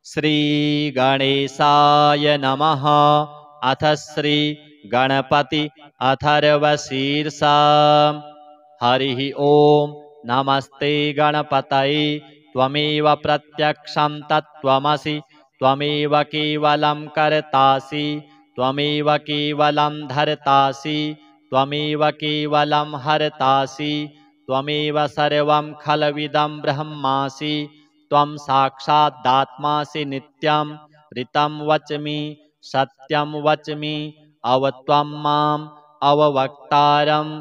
श्रीगणेशाय नमः। अथ श्रीगणपति अथर्वशीर्षा। हरिः ॐ। नमस्ते गणपतये त्वमेव प्रत्यक्षं तत्त्वमसि त्वमेव केवलं कर्तासि त्वमेव केवलं धर्तासि त्वमेव केवलं हर्तासि त्वमेव सर्वं खलविदं ब्रह्मासि त्वं साक्षादात्मासि नित्यं ऋतं वच्मि सत्यं वच्मि अवत्वं माम् अववक्तारम्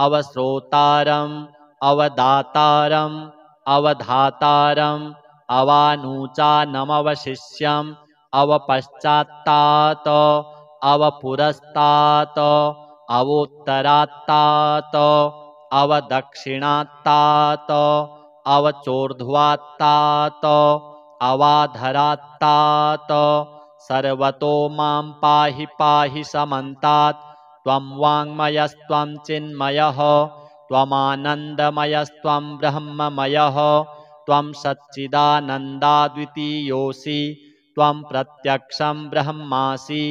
अवश्रोतारम् अवदातारम् अवधातारम् अवानुचानमवशिष्यम् अवपश्चात्तात् अवपुरस्तात् अवोत्तरात्तात् अवदक्षिणात्तात् अवचोर्ध्वात्तात् अवाधरात्तात् सर्वतो मां पाहि पाहि समन्तात् त्वं वाङ्मयस्त्वं चिन्मयः त्वमानन्दमयस्त्वं ब्रह्ममयः त्वं सच्चिदानन्दाद्वितीयोऽसि त्वं प्रत्यक्षं ब्रह्मासि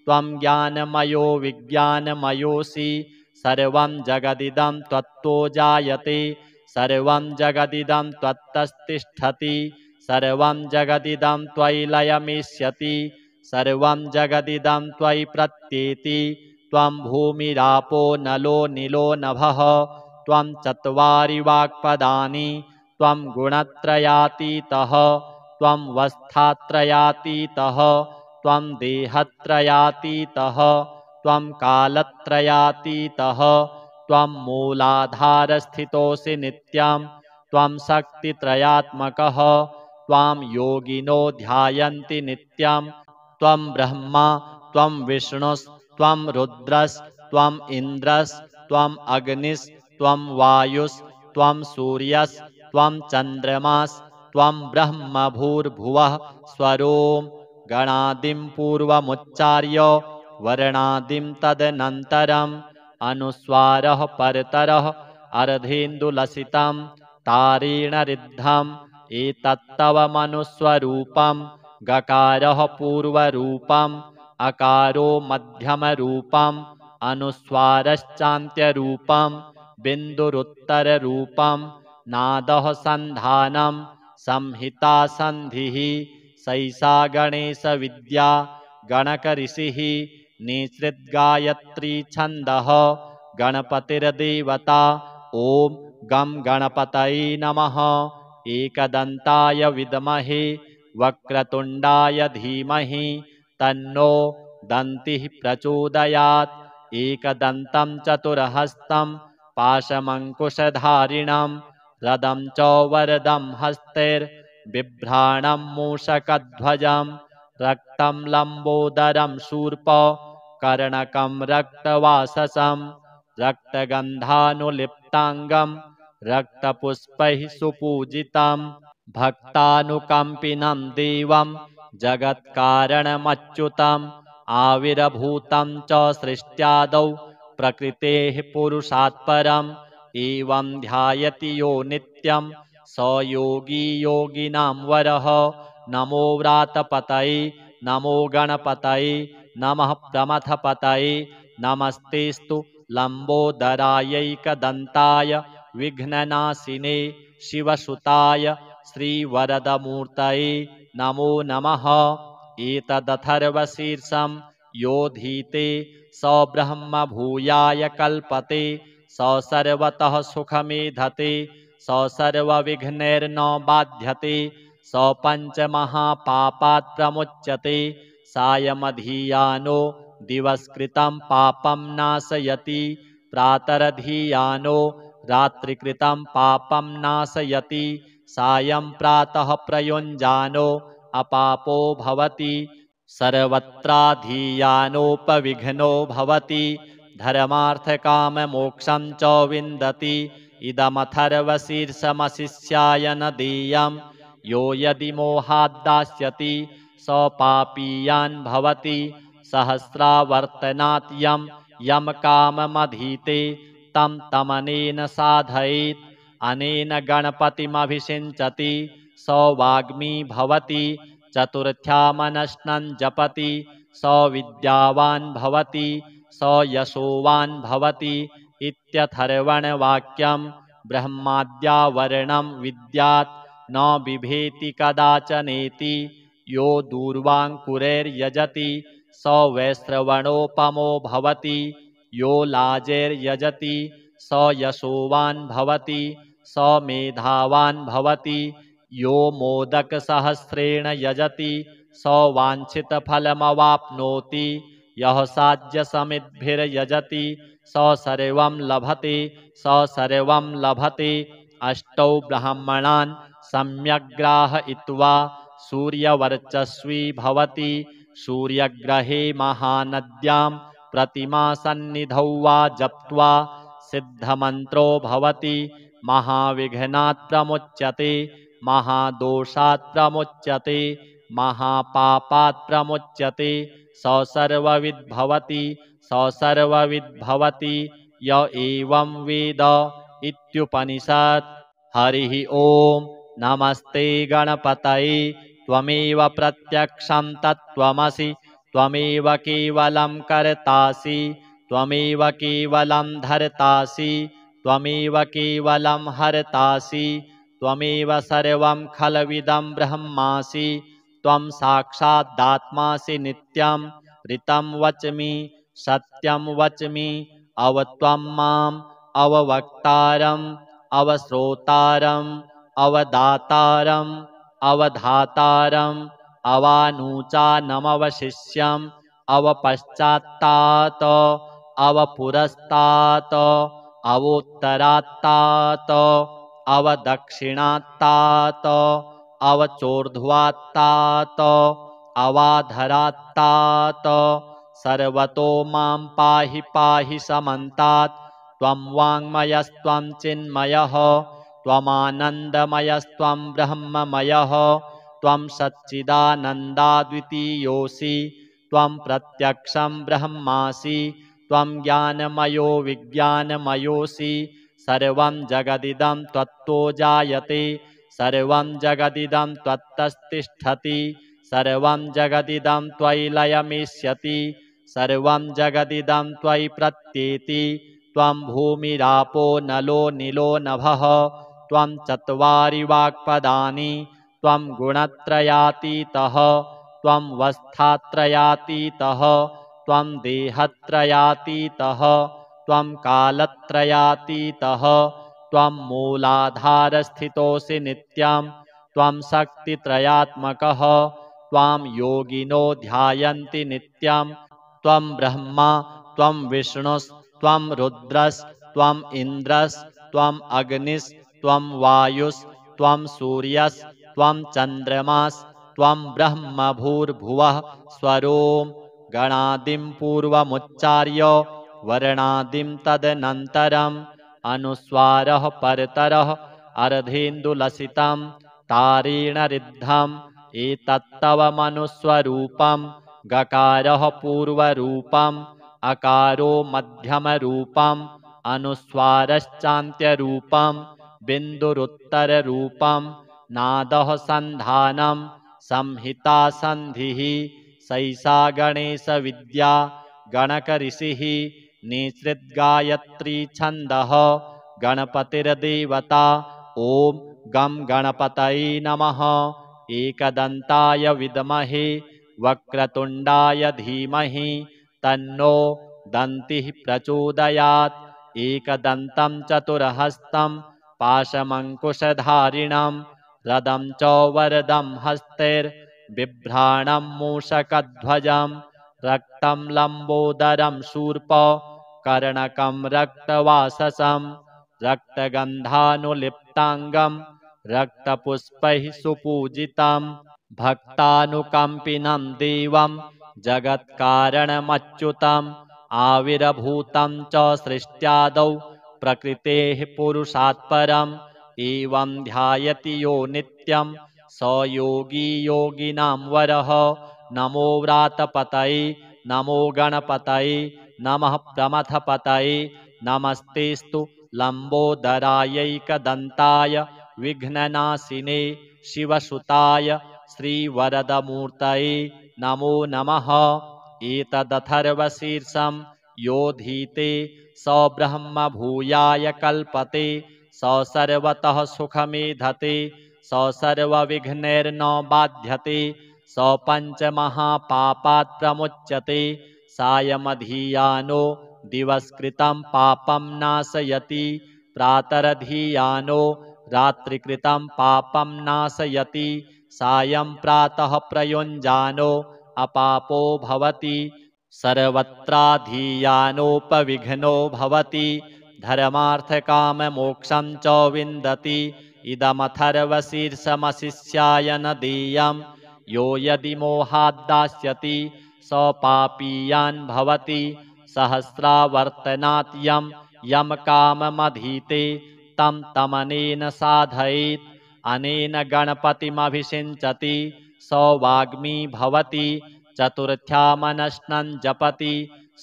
त्वं ज्ञानमयो विज्ञानमयोऽसि सर्वं जगदिदं त्वत्तो जायते सर्वं जगदिदं त्वत्तस्तिष्ठति सर्वं जगदिदं त्वयि लयमिष्यति सर्वं जगदिदं त्वयि प्रत्येति त्वं भूमिरापो नलो नीलो नभः त्वं चत्वारि वाक्पदानि त्वं गुणत्रयातीतः त्वं वस्थात्रयातीतः त्वं देहत्रयातीतः त्वं कालत्रयातीतः त्वं मूलाधारस्थितोऽसि नित्यं त्वं शक्तित्रयात्मकः त्वां योगिनो ध्यायन्ति नित्यं त्वं ब्रह्मा त्वं विष्णुस्त्वं रुद्रस्त्वम् इन्द्रस्त्वं अग्निस्त्वं वायुस्त्वं सूर्यस्त्वं चन्द्रमास्त्वं ब्रह्म भूर्भुवः स्वरों गणादिं पूर्वमुच्चार्य वर्णादिं तदनन्तरम् अनुस्वारः परतरः अर्धेन्दुलसितं तारेण ऋद्धम् एतत्तव मनुस्वरूपं गकारः पूर्वरूपम् अकारो मध्यमरूपम् अनुस्वारश्चान्त्यरूपं बिन्दुरुत्तररूपं नादः सन्धानं संहिता सन्धिः सैषा गणेशविद्या गणकऋषिः निसृद्गायत्री छन्दः गणपतिर्देवता ॐ गं गणपतये नमः। एकदन्ताय विद्महे वक्रतुण्डाय धीमहि तन्नो दन्तिः प्रचोदयात्। एकदन्तं चतुर्हस्तं पाशमङ्कुशधारिणं रदं च वरदं हस्तैर्बिभ्राणं मूषकध्वजं रक्तं लम्बोदरं शूर्पकर्णकं रक्तवाससं रक्तगन्धानुलिप्ताङ्गं रक्तपुष्पैः सुपूजितं भक्तानुकम्पिनं देवं जगत्कारणमच्युतम् आविर्भूतं च सृष्ट्यादौ प्रकृतेः पुरुषात् परम् एवं ध्यायति यो नित्यं स योगी योगिनां वरः। नमो व्रातपतये नमो गणपतये नमः प्रमथपतये नमस्तेस्तु लम्बोदरायैकदन्ताय विघ्ननाशिने शिवसुताय श्रीवरदमूर्तये नमो नमः। एतदथर्वशीर्षं योधीते स ब्रह्म भूयाय कल्पते स सर्वतः सुखमेधते स सर्वविघ्नैर्न बाध्यते स पञ्चमहापापात् प्रमुच्यते सायमधियानो दिवसकृतं पापं नाशयति प्रातरधियानो रात्रिकृतं पापं नाशयति सायं प्रातः प्रयुञ्जानो अपापो भवति सर्वत्राधियानोपविघ्नो भवति धर्मार्थकाममोक्षं च विन्दति। इदमथर्वशीर्षमशिष्याय न देयं यो यदि मोहाद्दास्यति स पापीयान् भवति सहस्रावर्तनात् यं काममधीते तं तमनेन साधयेत् अनेन गणपतिमभिषिञ्चति स वाग्मी भवति चतुर्थ्यामनश्नं जपति स विद्यावान् भवति स यशोवान् भवति इत्यथर्वणवाक्यं ब्रह्माद्यावर्णं विद्यात् न बिभेति कदाचनेति यो दूर्वाङ्कुरैर्यजति स वैश्रवणोपमो भवति यो लाजैर्यजति स यशोवान् भवति स मेधावान् भवति यो मोदकसहस्रेण यजति स वाञ्छितफलमवाप्नोति यः साध्यसमिद्भिर्यजति स सर्वं लभते स सर्वं लभते अष्टौ ब्राह्मणान् सम्यग्राहयित्वा सूर्यवर्चस्वी भवति सूर्यग्रहे महानद्यां प्रतिमासन्निधौ वा जप्त्वा सिद्धमन्त्रो भवति महाविघ्नात् प्रमुच्यते महादोषात् प्रमुच्यते महापापात् प्रमुच्यते स सर्वविद् भवति स सर्वविद् भवति य एवं वेद इत्युपनिषत्। हरिः ओम नमस्ते गणपतये त्वमेव प्रत्यक्षं तत्त्वमसि त्वमेव केवलं कर्तासि त्वमेव केवलं धर्तासि त्वमेव केवलं हर्तासि त्वमेव सर्वं खलविदं ब्रह्मासि त्वं साक्षादात्मासि नित्यं ऋतं वच्मि सत्यं वच्मि अवत्वं माम् अववक्तारम् अवश्रोतारम् अवदातारम् अवधातारम् अवानूचानमवशिष्यम् अवपश्चात्तात् अवपुरस्तात् अवोत्तरात्तात् अवदक्षिणात्तात् अवचोर्ध्वात्तात् अवाधरात्तात् सर्वतो मां पाहि पाहि समन्तात् त्वं वाङ्मयस्त्वं चिन्मयः त्वमानन्दमयस्त्वं ब्रह्ममयः त्वं सच्चिदानन्दाद्वितीयोऽसि त्वं प्रत्यक्षं ब्रह्मासि त्वं ज्ञानमयो विज्ञानमयोऽसि सर्वं जगदिदं त्वत्तो जायते सर्वं जगदिदं त्वत्तस्तिष्ठति सर्वं जगदिदं त्वयि लयमिष्यति सर्वं जगदिदं त्वयि प्रत्येति त्वं भूमिरापो नलो नीलो नभः त्वं चत्वारि वाक्पदानि त्वं गुणत्रयातीतः त्वं वस्थात्रयातीतः त्वं देहत्रयातीतः त्वं कालत्रयातीतः त्वं मूलाधारस्थितोऽसि नित्यं त्वं शक्तित्रयात्मकः त्वां योगिनो ध्यायन्ति नित्यं त्वं ब्रह्मा त्वं विष्णुस्त्वं रुद्रस्त्वम् इन्द्रस्त्वम् अग्निस्त्वं वायुस्त्वं सूर्यस्त्वं चन्द्रमास्त्वं ब्रह्म भूर्भुवः स्वरों गणादिं पूर्वमुच्चार्य वर्णादिं तदनन्तरम् अनुस्वारः परतरः अर्धेन्दुलसितं तारेण ऋद्धम् एतत्तव मनुस्वरूपं गकारः पूर्वरूपम् अकारो मध्यमरूपम् अनुस्वारश्चान्त्यरूपम् बिन्दुरुत्तररूपम् नादः सन्धानं संहिता सन्धिः सैषा गणेशविद्या गणकऋषिः निसृद्गायत्री छन्दः गणपतिर्देवता ॐ गं गणपतये नमः एकदन्ताय विद्महे वक्रतुण्डाय धीमहि तन्नो दन्तिः प्रचोदयात् एकदन्तं चतुर्हस्तं पाशमङ्कुशधारिणं रदं च वरदं हस्तैर्बिभ्राणं मूषकध्वजं रक्तं लम्बोदरं शूर्प कर्णकं रक्तवाससं रक्तगन्धानुलिप्ताङ्गं रक्तपुष्पैः सुपूजितं भक्तानुकम्पिनं देवं जगत्कारणमच्युतम् आविर्भूतं च सृष्ट्यादौ प्रकृतेः पुरुषात् परम् एवं ध्यायति यो नित्यं स योगी योगिनां वरः नमो व्रातपतये नमो गणपतये नमः प्रमथपतये नमस्तेस्तु लम्बोदरायैकदन्ताय विघ्ननाशिने शिवसुताय श्रीवरदमूर्तये नमो नमः। एतदथर्वशीर्षं योधीते स ब्रह्म भूयाय कल्पते स सर्वतः सुखमेधते स सर्वविघ्नैर्न बाध्यते स पञ्चमहापापात् प्रमुच्यते सायमधीयानो दिवसकृतं पापं नाशयति प्रातरधीयानो रात्रिकृतं पापं नाशयति सायं प्रातः प्रयुञ्जानो अपापो भवति सर्वत्राधीयानोपविघ्नो भवति धर्मार्थकाममोक्षं च विन्दति इदमथर्वशीर्षमशिष्याय न देयं यो यदि मोहाद्दास्यति स पापीयान् भवति सहस्रावर्तनात् यं काममधीते तं तमनेन साधयेत् अनेन गणपतिमभिषिञ्चति स वाग्मी भवति चतुर्थ्यामनश्नं जपति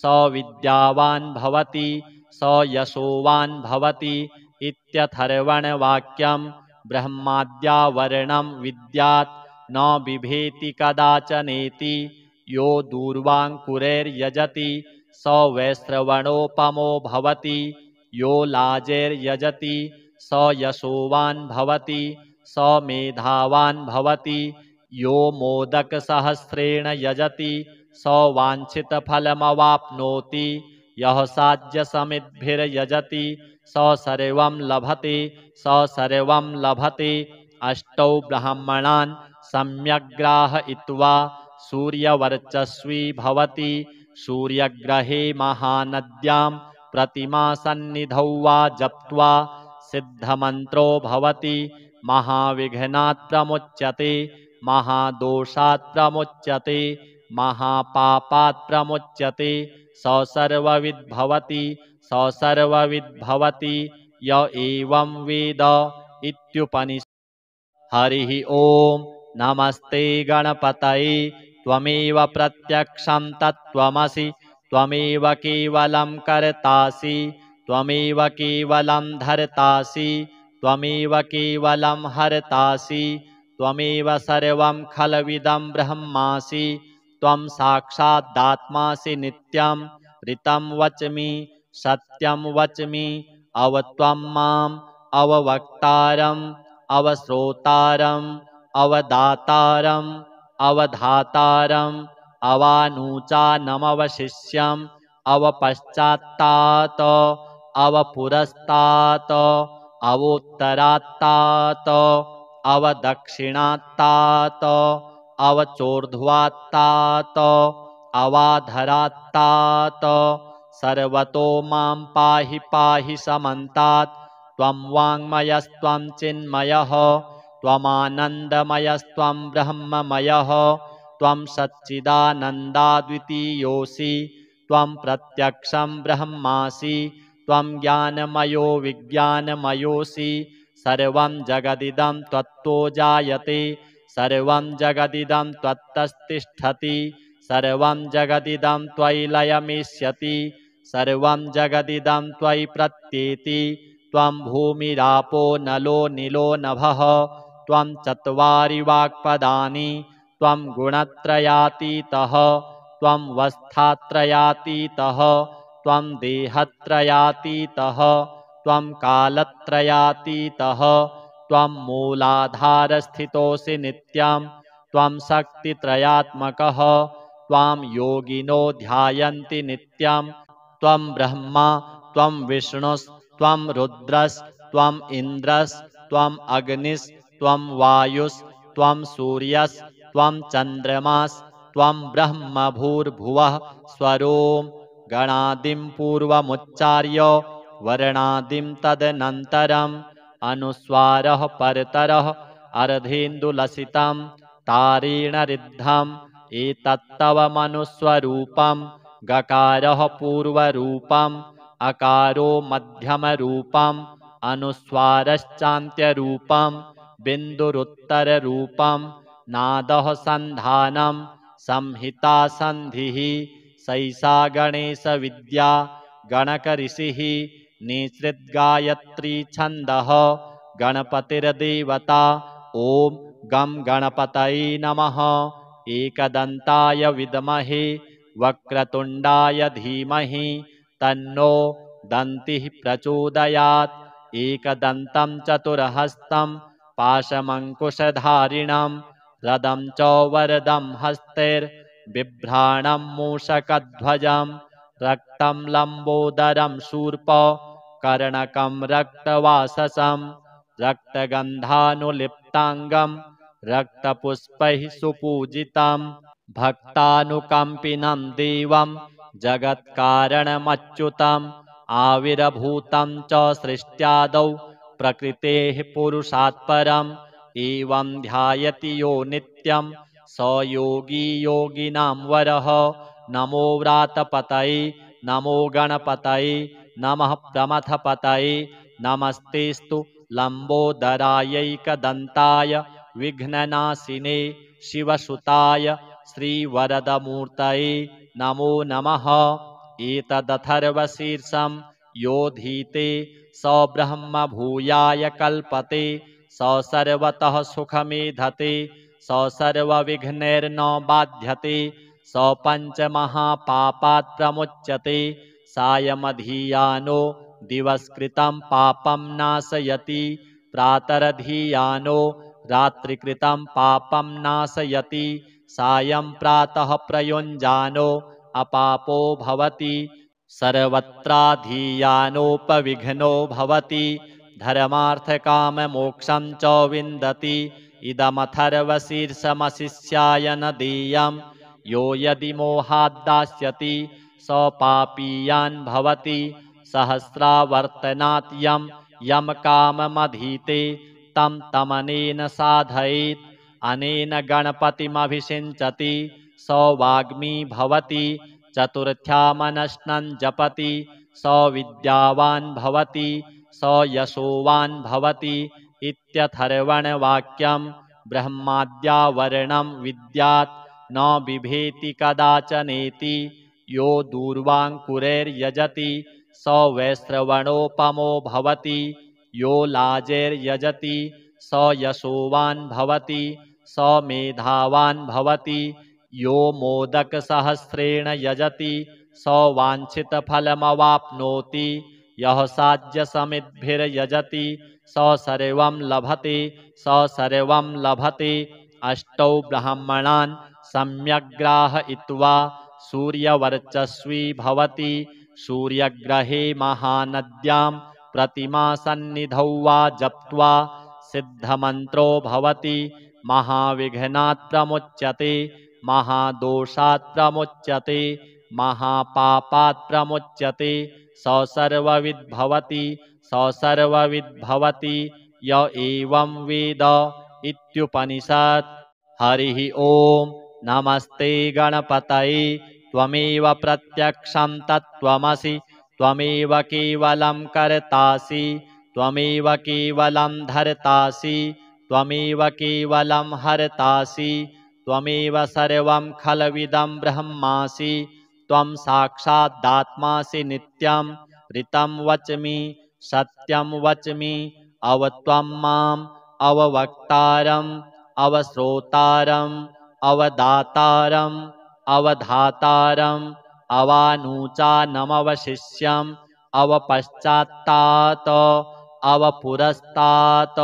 स विद्यावान् भवति स यशोवान् भवति इत्यथर्वणवाक्यं ब्रह्माद्यावरणं विद्यात् न बिभेति कदाचनेति यो दूर्वाङ्कुरैर्यजति स वैश्रवणोपमो भवति यो लाजैर्यजति स यशोवान् भवति स मेधावान् भवति यो मोदकसहस्रेण यजति स वाञ्छितफलमवाप्नोति यः साध्यसमिद्भिर्यजति स सर्वं लभते स सर्वं लभते अष्टौ ब्राह्मणान् सम्यग्राहयित्वा सूर्यवर्चस्वी भवति सूर्यग्रहे महानद्यां प्रतिमासन्निधौ वा जप्त्वा सिद्धमन्त्रो भवति महाविघ्नात् प्रमुच्यते महादोषात् प्रमुच्यते महापापात् प्रमुच्यते स सर्वविद्भवति स सर्वविद्भवति य एवं वेद इत्युपनिषत्। हरिः ओम नमस्ते गणपतये त्वमेव प्रत्यक्षं तत्त्वमसि त्वमेव केवलं कर्तासि त्वमेव केवलं धर्तासि त्वमेव केवलं हर्तासि त्वमेव सर्वं खलविदं ब्रह्मासि त्वं साक्षादात्मासि नित्यं ऋतं वच्मि सत्यं वच्मि अवत्वं माम् अववक्तारम् अवश्रोतारम् अवदातारम् अवधातारम् अवानूचानमवशिष्यम् अवपश्चात्तात् अवपुरस्तात् अवोत्तरात्तात् अवदक्षिणात्तात् अवचोर्ध्वात्तात् अवाधरात्तात् सर्वतो मां पाहि पाहि समन्तात् त्वं वाङ्मयस्त्वं चिन्मयः त्वमानन्दमयस्त्वं ब्रह्ममयः त्वं सच्चिदानन्दाद्वितीयोऽसि त्वं प्रत्यक्षं ब्रह्मासि त्वं ज्ञानमयो विज्ञानमयोऽसि सर्वं जगदिदं त्वत्तो जायते सर्वं जगदिदं त्वत्तस्तिष्ठति सर्वं जगदिदं त्वयि लयमिष्यति सर्वं जगदिदं त्वयि प्रत्येति त्वं भूमिरापो नलो नीलो नभः त्वं चत्वारि वाक्पदानि त्वं गुणत्रयातीतः त्वं वस्थात्रयातीतः त्वं देहत्रयातीतः त्वं कालत्रयातीतः त्वं मूलाधारस्थितोऽसि नित्यं त्वं शक्तित्रयात्मकः त्वां योगिनो ध्यायन्ति नित्यं त्वं ब्रह्मा त्वं विष्णुस्त्वं रुद्रस्त्वं इन्द्रस्त्वं अग्निस्त्वं वायुस्त्वं सूर्यस्त्वं चन्द्रमास्त्वं ब्रह्म भूर्भुवः स्वरों गणादिं पूर्वमुच्चार्य वर्णादिं तदनन्तरम् अनुस्वारः परतरः अर्धेन्दुलसितं तारेण रिद्धम् एतत्तव मनुस्वरूपं गकारः पूर्वरूपम् अकारो मध्यमरूपम् अनुस्वारश्चान्त्यरूपम् बिन्दुरुत्तररूपम् नादः सन्धानं संहिता सन्धिः सैषा गणेशविद्या गणकऋषिः निसृद्गायत्री छन्दः गणपतिर्देवता ओम गं गणपतये नमः। एकदन्ताय विद्महे वक्रतुण्डाय धीमहि तन्नो दन्तिः प्रचोदयात्। एकदन्तं चतुर्हस्तं पाशमङ्कुशधारिणं रदं च वरदं हस्तैर्बिभ्राणं मूषकध्वजं रक्तं लम्बोदरं शूर्प कर्णकं रक्तवाससं रक्तगन्धानुलिप्ताङ्गं रक्तपुष्पैः सुपूजितं भक्तानुकम्पिनं देवं जगत्कारणमच्युतम् आविर्भूतं च सृष्ट्यादौ प्रकृतेः पुरुषात् परम् एवं ध्यायति यो नित्यं स योगी योगिनां वरः। नमो व्रातपतये नमो गणपतये नमः प्रमथपतये नमस्तेस्तु लम्बोदरायैकदन्ताय विघ्ननाशिने शिवसुताय श्रीवरदमूर्तये नमो नमः। एतदथर्वशीर्षं योधीते स ब्रह्म भूयाय कल्पते स सर्वतः सुखमेधते स सर्वविघ्नैर्न बाध्यते स पञ्चमहापापात् प्रमुच्यते सायमधीयानो दिवसकृतं पापं नाशयति प्रातरधीयानो रात्रिकृतं पापं नाशयति सायं प्रातः प्रयुञ्जानो अपापो भवति सर्वत्राधीयानोपविघ्नो भवति धर्मार्थकाममोक्षं च विन्दति। इदमथर्वशीर्षमशिष्याय न देयं यो यदि मोहाद्दास्यति स पापीयान् भवति सहस्रावर्तनात् यं काममधीते तं तमनेन साधयेत् अनेन गणपतिमभिषिञ्चति स वाग्मी भवति चतुर्थ्यामनश्नं जपति स विद्यावान् भवति स यशोवान् भवति इत्यथर्वणवाक्यं ब्रह्माद्यावरणं विद्यात् न बिभेति कदाचनेति यो दूर्वाङ्कुरैर्यजति स वैश्रवणोपमो भवति यो लाजैर्यजति स यशोवान् भवति स मेधावान् भवति यो मोदकसहस्रेण यजति स वाञ्छितफलमवाप्नोति यः साध्यसमिद्भिर्यजति स सर्वं लभते स सर्वं लभते। अष्टौ ब्राह्मणान् सम्यग्राहयित्वा सूर्यवर्चस्वी भवति सूर्यग्रहे महानद्यां प्रतिमासन्निधौ वा जप्त्वा सिद्धमन्त्रो भवति महाविघ्नात् प्रमुच्यते महादोषात् प्रमुच्यते महापापात् प्रमुच्यते स सर्वविद्भवति स सर्वविद्भवति य एवं वेद इत्युपनिषत्। हरिः ओम नमस्ते गणपतये त्वमेव प्रत्यक्षं तत्त्वमसि त्वमेव केवलं कर्तासि त्वमेव केवलं धर्तासि त्वमेव केवलं हर्तासि त्वमेव सर्वं खलविदं ब्रह्मासि त्वं साक्षादात्मासि नित्यं ऋतं वच्मि सत्यं वच्मि अवत्वं माम् अववक्तारम् अवश्रोतारम् अवदातारम् अवधातारम् अवानूचानमवशिष्यम् अवपश्चात्तात् अवपुरस्तात्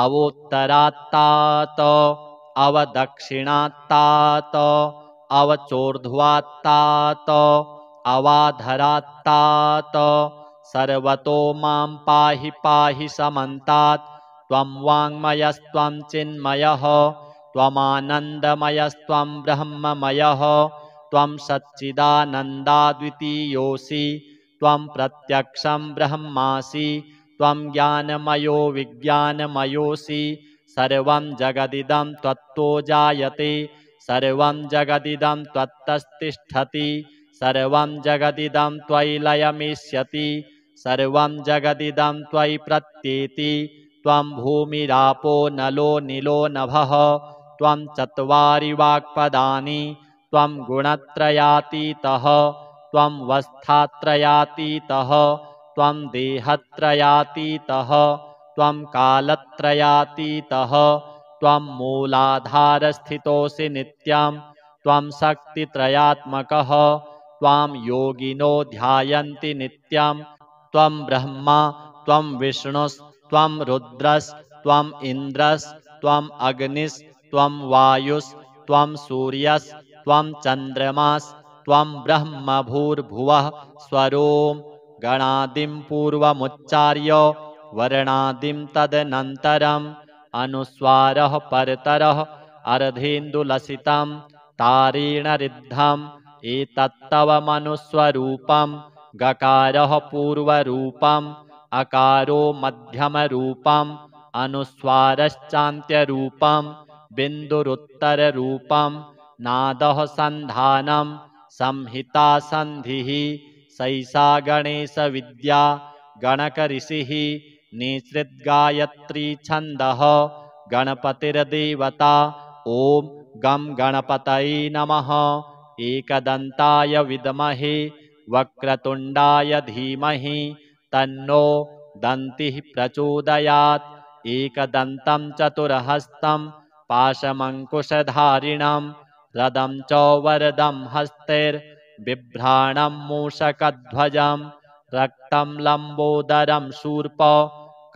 अवोत्तरात्तात् अवदक्षिणात्तात् अवचोर्ध्वात्तात् अवाधरात्तात् सर्वतो मां पाहि पाहि समन्तात् त्वं वाङ्मयस्त्वं चिन्मयः त्वमानन्दमयस्त्वं ब्रह्ममयः त्वं सच्चिदानन्दाद्वितीयोऽसि त्वं प्रत्यक्षं ब्रह्मासि त्वं ज्ञानमयो विज्ञानमयोऽसि सर्वं जगदिदं त्वत्तो जायते सर्वं जगदिदं त्वत्तस्तिष्ठति सर्वं जगदिदं त्वयि लयमिष्यति सर्वं जगदिदं त्वयि प्रत्येति त्वं भूमिरापो नलो नीलो नभः त्वं चत्वारि वाक्पदानि त्वं गुणत्रयातीतः त्वं वस्थात्रयातीतः त्वं देहत्रयातीतः त्वं कालत्रयातीतः त्वं मूलाधारस्थितोऽसि नित्यं त्वं शक्तित्रयात्मकः त्वां योगिनो ध्यायन्ति नित्यं त्वं ब्रह्मा त्वं विष्णुस्त्वं रुद्रस्त्वम् इन्द्रस्त्वम् अग्निस्त्वं वायुस्त्वं सूर्यस्त्वं चन्द्रमास्त्वं ब्रह्म भूर्भुवः स्वरों गणादिं पूर्वमुच्चार्य वर्णादिं तदनन्तरम् अनुस्वारः परतरः अर्धेन्दुलसितं तारेण रिद्धम् एतत्तवमनुस्वरूपं गकारः पूर्वरूपम् अकारो मध्यमरूपम् अनुस्वारश्चान्त्यरूपम् बिन्दुरुत्तररूपम् नादः सन्धानं संहिता सन्धिः सैषा गणेशविद्या गणकऋषिः निसृद्गायत्री छन्दः गणपतिर्देवता ॐ गं गणपतये नमः एकदन्ताय विद्महे वक्रतुण्डाय धीमहि तन्नो दन्तिः प्रचोदयात् एकदन्तं चतुर्हस्तं पाशमङ्कुशधारिणं रदं च वरदं हस्तैर्बिभ्राणं मूषकध्वजं रक्तं लम्बोदरं शूर्प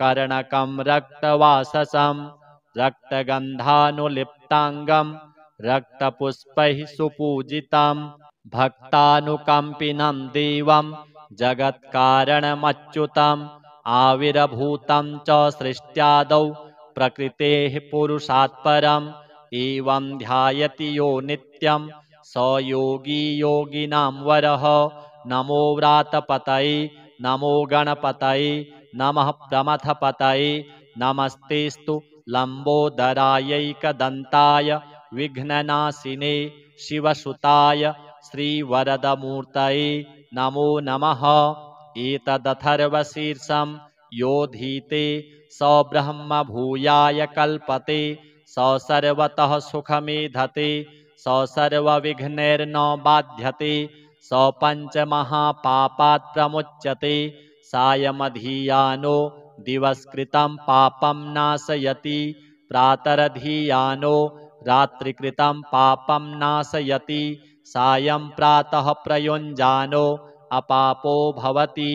कर्णकं रक्तवाससं रक्तगन्धानुलिप्ताङ्गं रक्तपुष्पैः सुपूजितं भक्तानुकम्पिनं देवं जगत्कारणमच्युतम् आविर्भूतं च सृष्ट्यादौ प्रकृतेः पुरुषात् परम् एवं ध्यायति यो नित्यं स योगी योगिनां वरः नमो व्रातपतये नमो गणपतये नमः प्रमथपतये नमस्तेस्तु लम्बोदरायैकदन्ताय विघ्ननाशिने शिवसुताय श्रीवरदमूर्तये नमो नमः एतदथर्वशीर्षं योधीते स ब्रह्म भूयाय कल्पते स सर्वतः सुखमेधते स सर्वविघ्नैर्न बाध्यते स पञ्चमहापापात् प्रमुच्यते सायमधीयानो दिवसकृतं पापं नाशयति प्रातरधीयानो रात्रिकृतं पापं नाशयति सायं प्रातः प्रयुञ्जानो अपापो भवति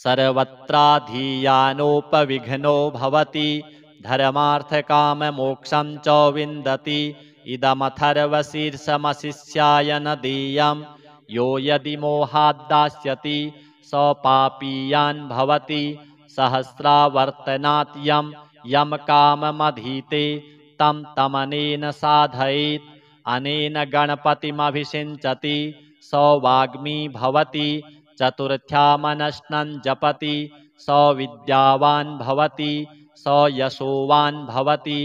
सर्वत्राधीयानोपविघ्नो भवति धर्मार्थकाममोक्षं च विन्दति इदमथर्वशीर्षमशिष्याय न देयं यो यदि मोहाद्दास्यति स पापीयान् भवति सहस्रावर्तनात् यं काममधीते तं तमनेन साधयेत् अनेन गणपतिमभिषिञ्चति स वाग्मी भवति चतुर्थ्यामनश्नं जपति स विद्यावान् भवति स यशोवान् भवति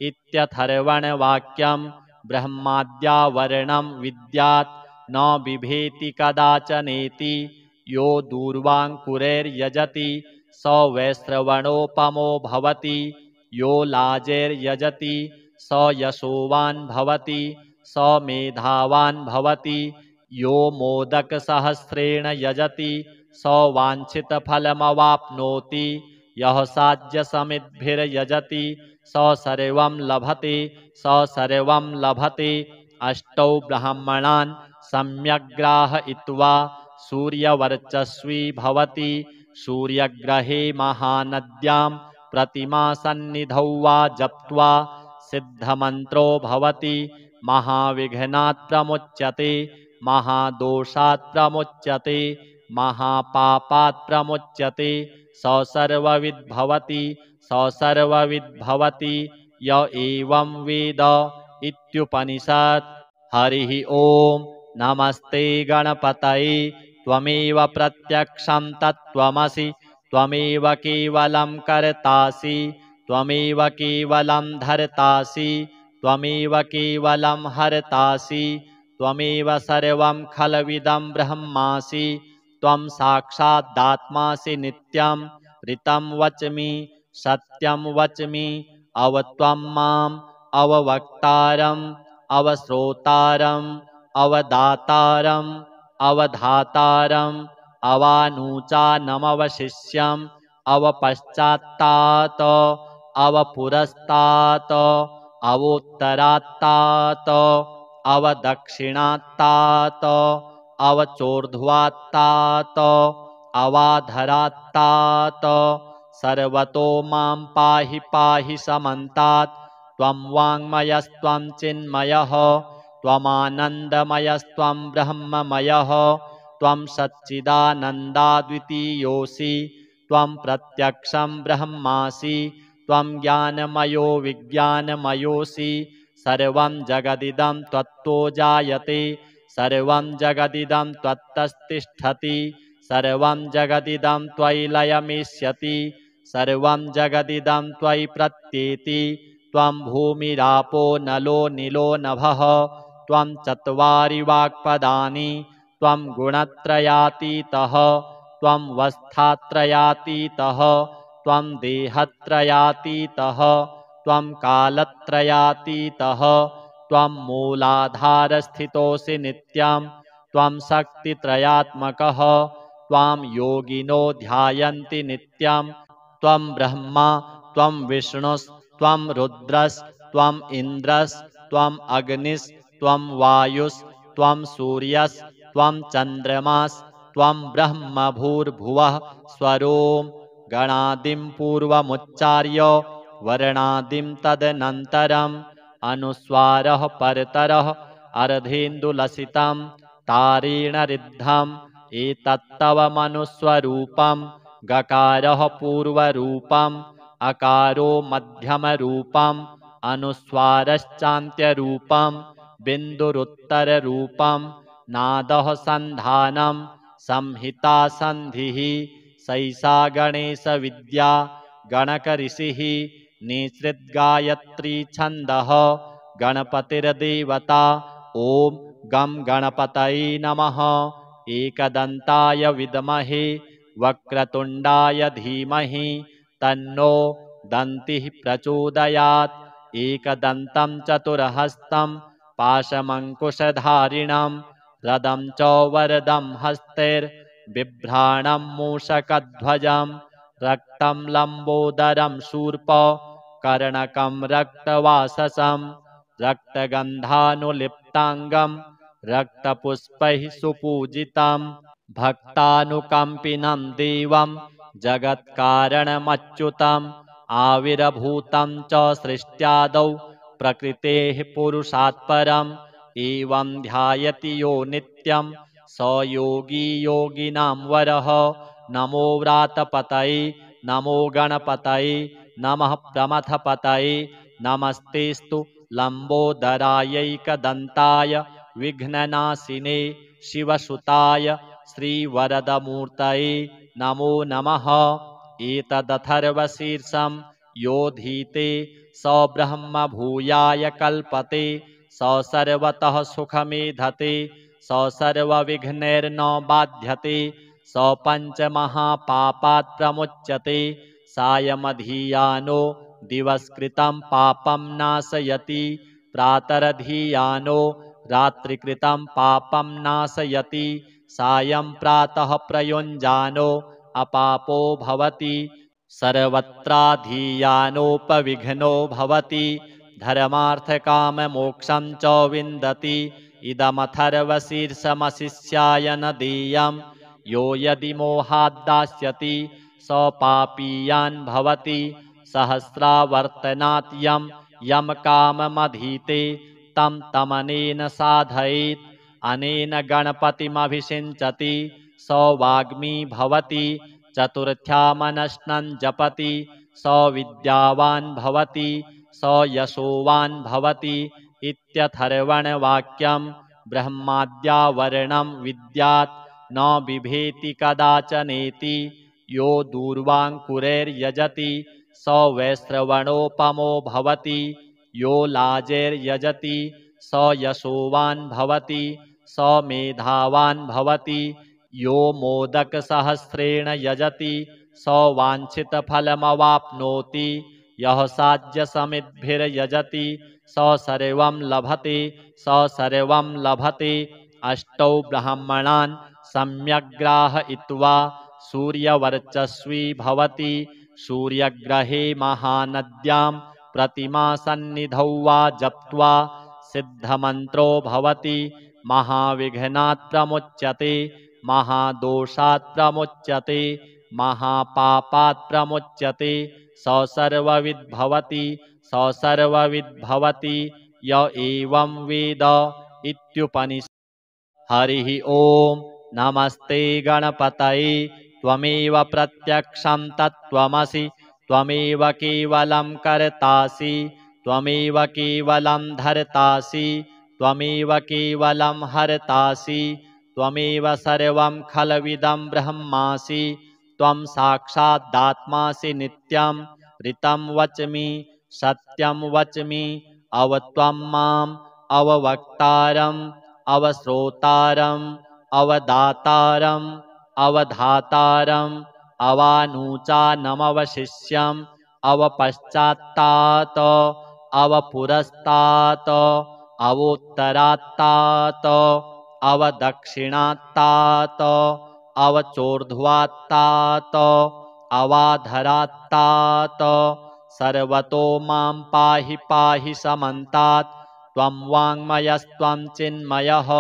इत्यथर्वणवाक्यं ब्रह्माद्यावरणं विद्यात् न बिभेति कदाचनेति यो दूर्वाङ्कुरैर्यजति स वैश्रवणोपमो भवति यो लाजैर्यजति स यशोवान् भवति स मेधावान् भवति यो मोदकसहस्रेण यजति स वाञ्छितफलमवाप्नोति यः साध्यसमिद्भिर्यजति स सर्वं लभते स सर्वं लभते अष्टौ ब्राह्मणान् सम्यग्राहयित्वा सूर्यवर्चस्वी भवति सूर्यग्रहे महानद्यां प्रतिमासन्निधौ वा जप्त्वा सिद्धमन्त्रो भवति महाविघ्नात् प्रमुच्यते महादोषात् प्रमुच्यते महापापात् प्रमुच्यते स सर्वविद्भवति स सर्वविद्भवति य एवं वेद इत्युपनिषत्। हरिः ओम नमस्ते गणपतये त्वमेव प्रत्यक्षं तत्त्वमसि त्वमेव केवलं कर्तासि त्वमेव केवलं धर्तासि त्वमेव केवलं हर्तासि त्वमेव सर्वं खलविदं ब्रह्मासि त्वं साक्षादात्मासि नित्यं ऋतं वच्मि सत्यं वच्मि अवत्वं माम् अववक्तारम् अवश्रोतारम् अवदातारम् अवधातारम् अवानुचानमवशिष्यम् अवपश्चात्तात् अवपुरस्तात् अवोत्तरात्तात अवदक्षिणात्तात अवचोर्ध्वात्तात अवाधरात्तात सर्वतो मां पाहि पाहि समन्तात् त्वं वाङ्मयस्त्वं चिन्मयः त्वमानन्दमयस्त्वं ब्रह्ममयः त्वं सच्चिदानन्दाद्वितीयोऽसि त्वं प्रत्यक्षं ब्रह्मासि त्वं ज्ञानमयो विज्ञानमयोऽसि सर्वं जगदिदं त्वत्तो जायते सर्वं जगदिदं त्वत्तस्तिष्ठति सर्वं जगदिदं त्वयि लयमिष्यति सर्वं जगदिदं त्वयि प्रत्येति त्वं भूमिरापो नलो नीलो नभः त्वं चत्वारि वाक्पदानि त्वं गुणत्रयातीतः त्वं वस्थात्रयातीतः त्वं देहत्रयातीतः त्वं कालत्रयातीतः त्वं मूलाधारस्थितोऽसि नित्यं त्वं शक्तित्रयात्मकः त्वां योगिनो ध्यायन्ति नित्यं त्वं ब्रह्मा त्वं विष्णुस्त्वं रुद्रस्त्वम् इन्द्रस्त्वम् अग्निस्त्वं वायुस्त्वं सूर्यस्त्वं चन्द्रमास्त्वं ब्रह्म भूर्भुवः स्वरों गणादिं पूर्वमुच्चार्य वर्णादिं तदनन्तरम् अनुस्वारः परतरः अर्धेन्दुलसितं तारेण रिद्धम् एतत्तव मनुस्वरूपं गकारः पूर्वरूपम् अकारो मध्यमरूपम् अनुस्वारश्चान्त्यरूपम् बिन्दुरुत्तररूपम् नादः सन्धानं संहिता सन्धिः सैषा गणेशविद्या गणकऋषिः निसृद्गायत्री छन्दः गणपतिर्देवता ॐ गं गणपतये नमः एकदन्ताय विद्महे वक्रतुण्डाय धीमहि तन्नो दन्तिः प्रचोदयात् एकदन्तं चतुर्हस्तं पाशमङ्कुशधारिणं रदं च वरदं हस्तैर्बिभ्राणं मूषकध्वजं रक्तं लम्बोदरं शूर्प कर्णकं रक्तवाससं रक्तगन्धानुलिप्ताङ्गं रक्तपुष्पैः सुपूजितं भक्तानुकम्पिनं देवं जगत्कारणमच्युतम् आविर्भूतं च सृष्ट्यादौ प्रकृतेः पुरुषात् परम् एवं ध्यायति यो नित्यं स योगी योगिनां वरः नमो व्रातपतये नमो गणपतये नमः प्रमथपतये नमस्तेस्तु लम्बोदरायैकदन्ताय विघ्ननाशिने शिवसुताय श्रीवरदमूर्तये नमो नमः एतदथर्वशीर्षं योधीते स ब्रह्म भूयाय कल्पते स सर्वतः सुखमेधते स सर्वविघ्नैर्न बाध्यते स पञ्चमहापापात् प्रमुच्यते सायमधीयानो दिवसकृतं पापं नाशयति प्रातरधीयानो रात्रिकृतं पापं नाशयति सायं प्रातः प्रयुञ्जानो अपापो भवति सर्वत्राधीयानोपविघ्नो भवति धर्मार्थकाममोक्षं च विन्दति इदमथर्वशीर्षमशिष्याय न देयं यो यदि मोहाद्दास्यति स पापीयान् भवति सहस्रावर्तनात् यं काममधीते तं तमनेन साधयेत् अनेन गणपतिमभिषिञ्चति स वाग्मी भवति चतुर्थ्यामनश्नं जपति स विद्यावान् भवति स यशोवान् भवति इत्यथर्वणवाक्यं ब्रह्माद्यावरणं विद्यात् न बिभेति कदाचनेति यो दूर्वाङ्कुरैर्यजति स वैश्रवणोपमो भवति यो लाजैर्यजति स यशोवान् भवति स मेधावान् भवति यो मोदकसहस्रेण यजति स वाञ्छितफलमवाप्नोति यः साध्यसमिद्भिर्यजति स सर्वं लभते स सर्वं लभते अष्टौ ब्राह्मणान् सम्यग्राहयित्वा सूर्यवर्चस्वी भवति सूर्यग्रहे महानद्यां प्रतिमासन्निधौ वा जप्त्वा सिद्धमन्त्रो भवति महाविघ्नात् प्रमुच्यते महादोषात् प्रमुच्यते महापापात् प्रमुच्यते स सर्वविद् भवति य एवं वेद इत्युपनिषत्। हरिः ओम नमस्ते गणपतये त्वमेव प्रत्यक्षं तत्त्वमसि त्वमेव केवलं कर्तासि त्वमेव केवलं धर्तासि त्वमेव केवलं हर्तासि त्वमेव सर्वं खलविदं ब्रह्मासि त्वं साक्षादात्मासि नित्यं ऋतं वच्मि सत्यं वच्मि अवत्वं माम् अववक्तारम् अवश्रोतारम् अवदातारम् अवधातारम् अवानूचानमवशिष्यम् अवपश्चात्तात् अवपुरस्तात् अवोत्तरात्तात् अवदक्षिणात्तात् अवचोर्ध्वात्तात् अवाधरात्तात् सर्वतो मां पाहि पाहि समन्तात् त्वं वाङ्मयस्त्वं चिन्मयः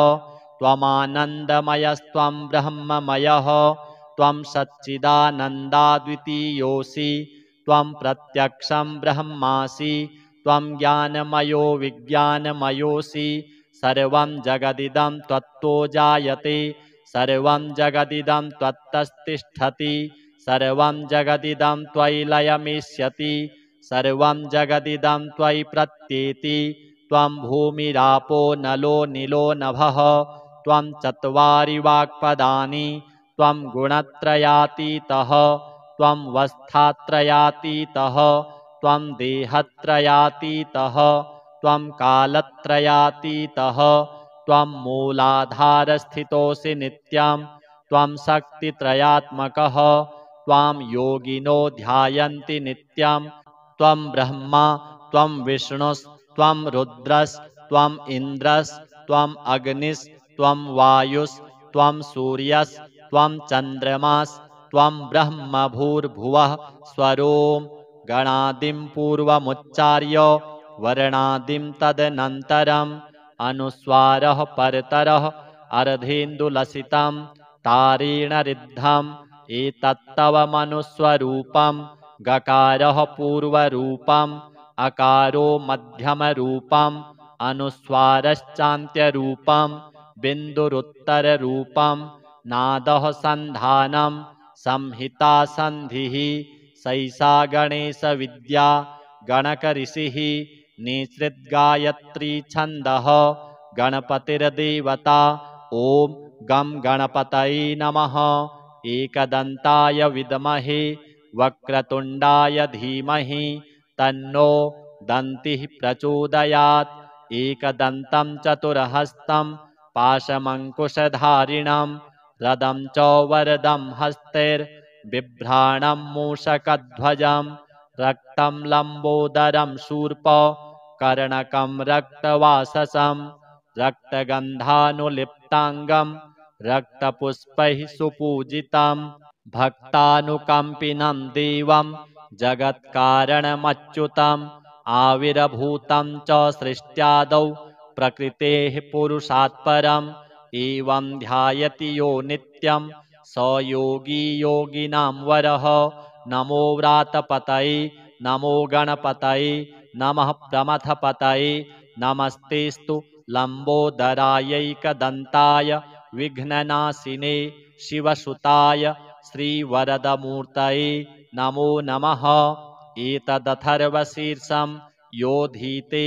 त्वमानन्दमयस्त्वं ब्रह्ममयः त्वं सच्चिदानन्दाद्वितीयोऽसि त्वं प्रत्यक्षं ब्रह्मासि त्वं ज्ञानमयो विज्ञानमयोऽसि सर्वं जगदिदं त्वत्तो जायते सर्वं जगदिदं त्वत्तस्तिष्ठति सर्वं जगदिदं त्वयि लयमिष्यति सर्वं जगदिदं त्वयि प्रत्येति त्वं भूमिरापो नलो नीलो नभः त्वं चत्वारि वाक्पदानि त्वं गुणत्रयातीतः त्वं वस्थात्रयातीतः त्वं देहत्रयातीतः त्वं कालत्रयातीतः त्वं मूलाधारस्थितोऽसि नित्यं त्वं शक्तित्रयात्मकः त्वां योगिनो ध्यायन्ति नित्यं त्वं ब्रह्मा त्वं विष्णुस्त्वं रुद्रस्त्वं इन्द्रस्त्वं अग्निस्त्वं वायुस्त्वं सूर्यस्त्वं चन्द्रमास्त्वं ब्रह्म भूर्भुवः स्वरों गणादिं पूर्वमुच्चार्य वर्णादिं तदनन्तरम् अनुस्वारः परतरः अर्धेन्दुलसितं तारेण ऋद्धम् एतत्तव मनुस्वरूपं गकारः पूर्वरूपम् अकारो मध्यमरूपम् अनुस्वारश्चान्त्यरूपं बिन्दुरुत्तररूपं नादः सन्धानं संहिता सन्धिः सैषा गणेशविद्या गणकऋषिः निसृद्गायत्री छन्दः गणपतिर्देवता ॐ गं गणपतये नमः एकदन्ताय विद्महे वक्रतुण्डाय धीमहि तन्नो दन्तिः प्रचोदयात् एकदन्तं चतुर्हस्तं पाशमङ्कुशधारिणं रदं च वरदं हस्तैर्बिभ्राणं मूषकध्वजं रक्तं लम्बोदरं शूर्प कर्णकं रक्तवाससं रक्तगन्धानुलिप्ताङ्गं रक्तपुष्पैः सुपूजितं भक्तानुकम्पिनं देवं जगत्कारणमच्युतम् आविर्भूतं च सृष्ट्यादौ प्रकृतेः पुरुषात् परम् एवं ध्यायति यो नित्यं स योगी योगिनां वरः नमो व्रातपतये नमो गणपतये नमः प्रमथपतये नमस्तेस्तु लम्बोदरायैकदन्ताय विघ्ननाशिने शिवसुताय श्रीवरदमूर्तये नमो नमः एतदथर्वशीर्षं योधीते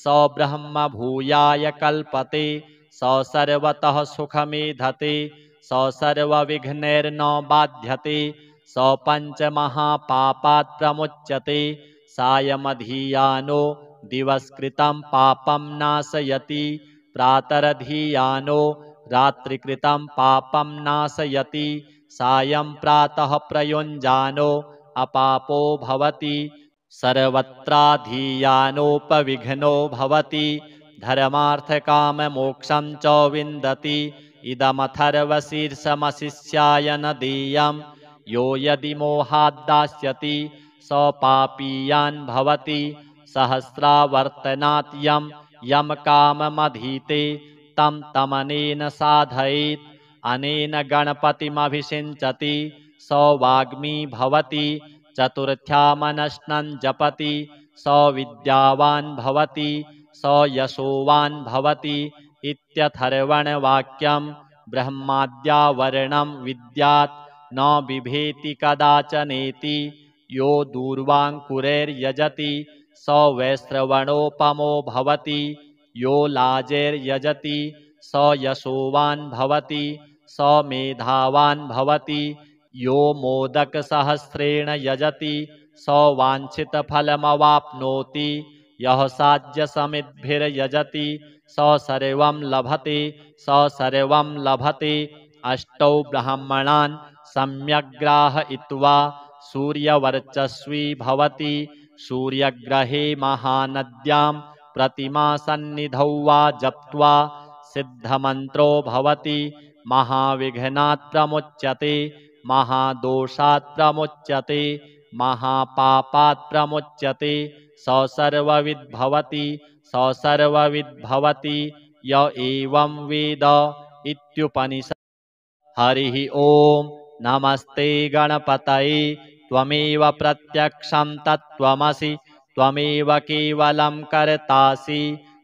स ब्रह्म भूयाय कल्पते स सर्वतः सुखमेधते स सर्वविघ्नैर्न बाध्यते स पञ्चमहापापात् प्रमुच्यते सायमधीयानो दिवस्कृतं पापं नाशयति प्रातरधीयानो रात्रिकृतं पापं नाशयति सायं प्रातः प्रयुञ्जानो अपापो भवति सर्वत्राधीयानोपविघ्नो भवति धर्मार्थकाममोक्षं च विन्दति इदमथर्वशीर्षमशिष्याय न देयं यो यदि मोहाद्दास्यति स पापीयान् भवति स सहस्रावर्तनात् यम काममधीते तं तमनेन साधयेत् अनेन गणपतिमभिषिञ्चति स वाग्मी भवति चतुर्थ्यामनश्नं जपति स विद्यावान् भवति स यशोवान् भवति इत्यथर्वणवाक्यं ब्रह्माद्यावरणं विद्यात् न बिभेति कदाचनेति यो दूर्वाङ्कुरैर्यजति स वैश्रवणोपमो भवति यो लाजैर्यजति स यशोवान् भवति स मेधावान् भवति यो मोदकसहस्रेण यजति स वाञ्छितफलमवाप्नोति यः साज्यसमिद्भिर्यजति स सर्वं लभते स सर्वं लभते अष्टौ ब्राह्मणान् सम्यग्राहयित्वा सूर्यवर्चस्वी भवति सूर्यग्रहे महानद्यां प्रतिमासन्निधौ वा जप्त्वा सिद्धमन्त्रो भवति महाविघ्नात् प्रमुच्यते महादोषात् प्रमुच्यते महापापात् प्रमुच्यते स सर्वविद् भवति स सर्वविद् भवति य एवं वेद इत्युपनिषत्। हरिः ओम नमस्ते गणपतये त्वमेव प्रत्यक्षं तत्त्वमसि त्वमेव केवलं कर्तासि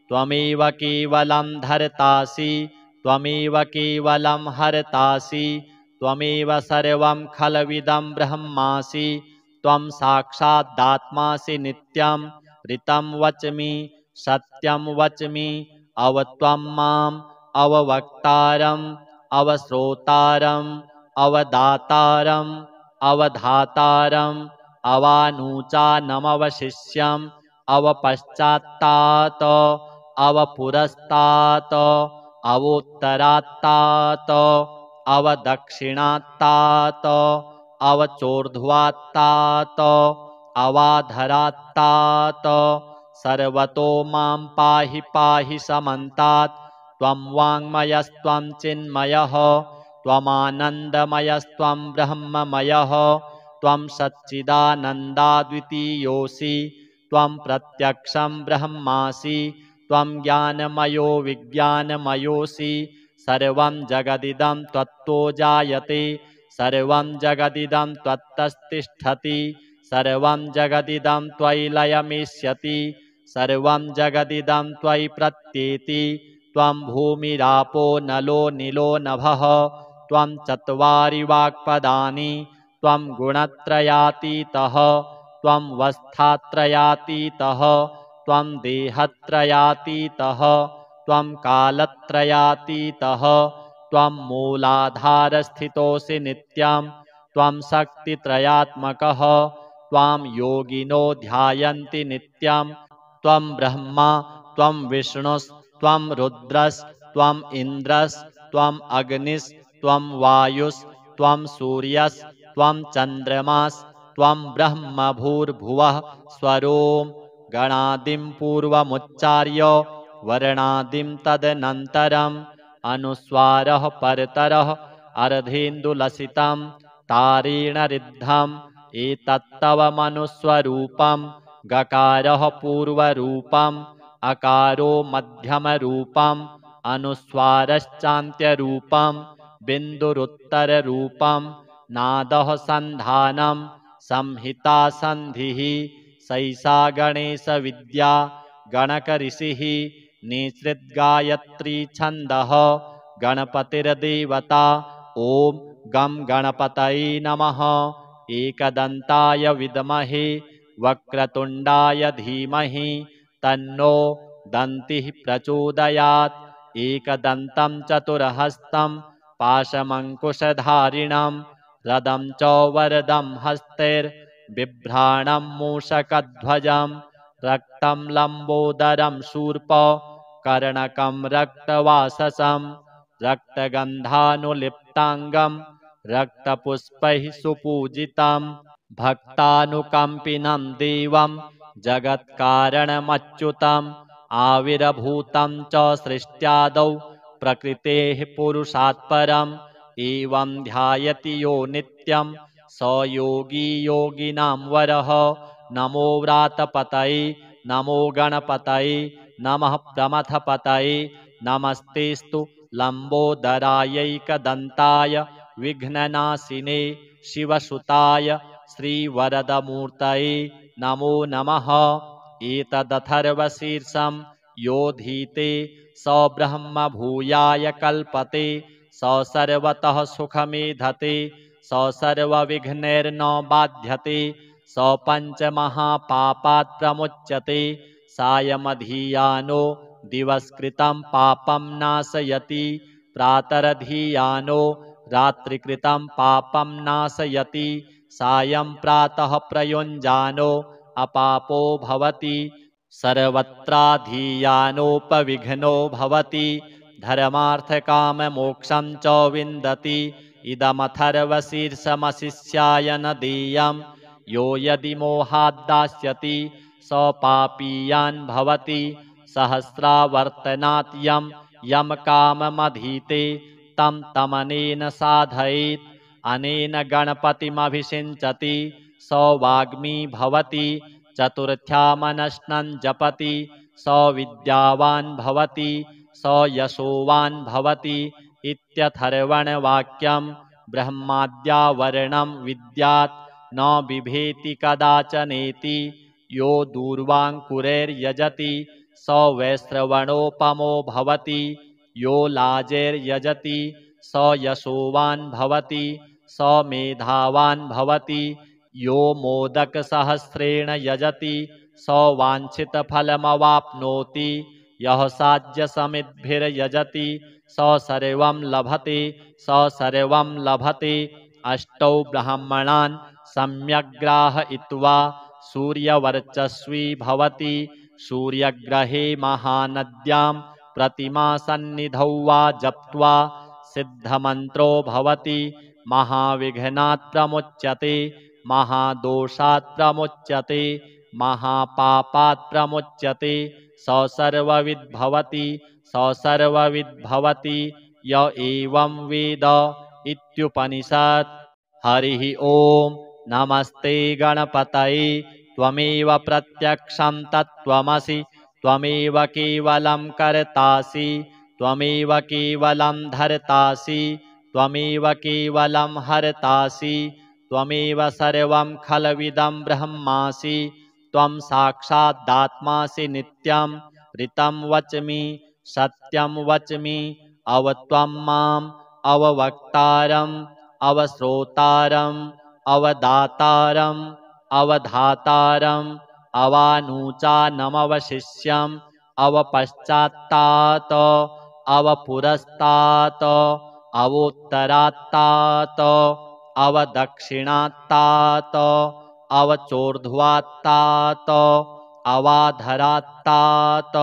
त्वमेव केवलं धर्तासि त्वमेव केवलं हर्तासि त्वमेव सर्वं खलविदं ब्रह्मासि त्वं साक्षादात्मासि नित्यं ऋतं वच्मि सत्यं वच्मि अवत्वं माम् अववक्तारम् अवश्रोतारम् अवदातारम् अवधातारम् अवानूचानमवशिष्यम् अवपश्चात्तात् अवपुरस्तात् अवोत्तरात्तात् अवदक्षिणात्तात् अवचोर्ध्वात्तात् अवाधरात्तात् सर्वतो मां पाहि पाहि समन्तात् त्वं वाङ्मयस्त्वं चिन्मयः त्वमानन्दमयस्त्वं ब्रह्ममयः त्वं सच्चिदानन्दाद्वितीयोऽसि त्वं प्रत्यक्षं ब्रह्मासि त्वं ज्ञानमयो विज्ञानमयोऽसि सर्वं जगदिदं त्वत्तो जायते सर्वं जगदिदं त्वत्तस्तिष्ठति सर्वं जगदिदं त्वयि लयमिष्यति सर्वं जगदिदं त्वयि प्रत्येति त्वं भूमिरापो नलो नीलो नभः त्वं चत्वारि वाक्पदानि त्वं गुणत्रयातीतः त्वं वस्थात्रयातीतः त्वं देहत्रयातीतः त्वं कालत्रयातीतः त्वं मूलाधारस्थितोऽसि नित्यं त्वं शक्तित्रयात्मकः त्वां योगिनो ध्यायन्ति नित्यं त्वं ब्रह्मा त्वं विष्णुस्त्वं रुद्रस्त्वं इन्द्रस्त्वं अग्निस्त्वं वायुस्त्वं सूर्यस्त्वं चन्द्रमास्त्वं ब्रह्म भूर्भुवः स्वरों गणादिं पूर्वमुच्चार्य वर्णादिं तदनन्तरम् अनुस्वारः परतरः अर्धेन्दुलसितं तारेण रिद्धम् एतत्तव मनुस्वरूपं गकारः पूर्वरूपम् अकारो मध्यमरूपम् अनुस्वारश्चान्त्यरूपम् बिन्दुरुत्तररूपम् नादः सन्धानं संहिता सन्धिः सैषा गणेशविद्या गणकऋषिः निसृद्गायत्री छन्दः गणपतिर्देवता ॐ गं गणपतये नमः एकदन्ताय विद्महे वक्रतुण्डाय धीमहि तन्नो दन्तिः प्रचोदयात् एकदन्तं चतुर्हस्तं पाशमङ्कुशधारिणं रदं च वरदं हस्तैर्बिभ्राणं मूषकध्वजं रक्तं लम्बोदरं शूर्प कर्णकं रक्तवाससं रक्तगन्धानुलिप्ताङ्गं रक्तपुष्पैः सुपूजितं भक्तानुकम्पिनं देवं जगत्कारणमच्युतम् आविर्भूतं च सृष्ट्यादौ प्रकृतेः पुरुषात् परम् एवं ध्यायति यो नित्यं स योगी योगिनां वरः नमो व्रातपतये नमो गणपतये नमः प्रमथपतये नमस्तेस्तु लम्बोदरायैकदन्ताय विघ्ननाशिने शिवसुताय श्रीवरदमूर्तये नमो नमः। एतदथर्वशीर्षं योधीते स ब्रह्म भूयाय कल्पते स सर्वतः सुखमेधते स सर्वविघ्नैर्न बाध्यते स पञ्चमहापापात् प्रमुच्यते सायमधीयानो दिवस्कृतं पापं नाशयति प्रातरधीयानो रात्रिकृतं पापं नाशयति सायं प्रातः प्रयुञ्जानो अपापो भवति सर्वत्राधीयानोपविघ्नो भवति धर्मार्थकाममोक्षं च विन्दति इदमथर्वशीर्षमशिष्याय न देयं यो यदि मोहाद्दास्यति स पापीयान् भवति सहस्रावर्तनात् यं काममधीते तं तमनेन साधयेत् अनेन गणपतिमभिषिञ्चति स वाग्मी भवति चतुर्थ्यामनश्नं जपति स विद्यावान् भवति स यशोवान् भवति इत्यथर्वणवाक्यं ब्रह्माद्यावरणं विद्यात् न बिभेति कदाचनेति यो दूर्वाङ्कुरैर्यजति स वैश्रवणोपमो भवति यो लाजैर्यजति स यशोवान् भवति स मेधावान् भवति यो मोदकसहस्रेण यजति स वाञ्छितफलमवाप्नोति यः साध्यसमिद्भिर्यजति स सर्वं लभते स सर्वं लभते। अष्टौ ब्राह्मणान् सम्यग्राहयित्वा सूर्यवर्चस्वी भवति सूर्यग्रहे महानद्यां प्रतिमासन्निधौ वा जप्त्वा सिद्धमन्त्रो भवति महाविघ्नात् प्रमुच्यते महादोषात् प्रमुच्यते महापापात् प्रमुच्यते स सर्वविद्भवति स सर्वविद्भवति य एवं वेद इत्युपनिषत्। हरिः ओम नमस्ते गणपतये त्वमेव प्रत्यक्षं तत्त्वमसि त्वमेव केवलं कर्तासि त्वमेव केवलं धर्तासि त्वमेव केवलं हर्तासि त्वमेव सर्वं खलविदं ब्रह्मासि त्वं साक्षादात्मासि नित्यं ऋतं वच्मि सत्यं वच्मि अवत्वं माम् अववक्तारम् अवश्रोतारम् अवदातारम् अवधातारम् अवानूचानमवशिष्यम् अवपश्चात्तात् अवपुरस्तात् अवोत्तरात्तात् अवदक्षिणात्तात् अवचोर्ध्वात्तात् अवाधरात्तात्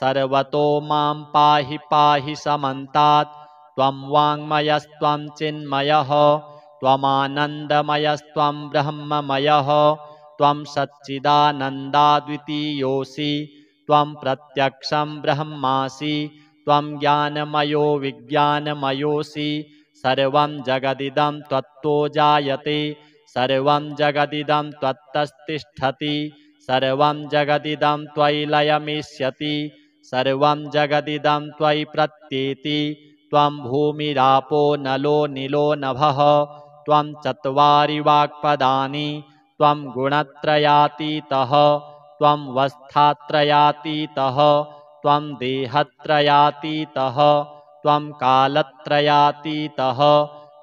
सर्वतो मां पाहि पाहि समन्तात् त्वं वाङ्मयस्त्वं चिन्मयः त्वमानन्दमयस्त्वं ब्रह्ममयः त्वं सच्चिदानन्दाद्वितीयोऽसि त्वं प्रत्यक्षं ब्रह्मासि त्वं ज्ञानमयो विज्ञानमयोऽसि सर्वं जगदिदं त्वत्तो जायते सर्वं जगदिदं त्वत्तस्तिष्ठति सर्वं जगदिदं त्वयि लयमिष्यति सर्वं जगदिदं त्वयि प्रत्येति त्वं भूमिरापो नलो नीलो नभः त्वं चत्वारि वाक्पदानि त्वं गुणत्रयातीतः त्वं वस्थात्रयातीतः त्वं देहत्रयातीतः त्वं कालत्रयातीतः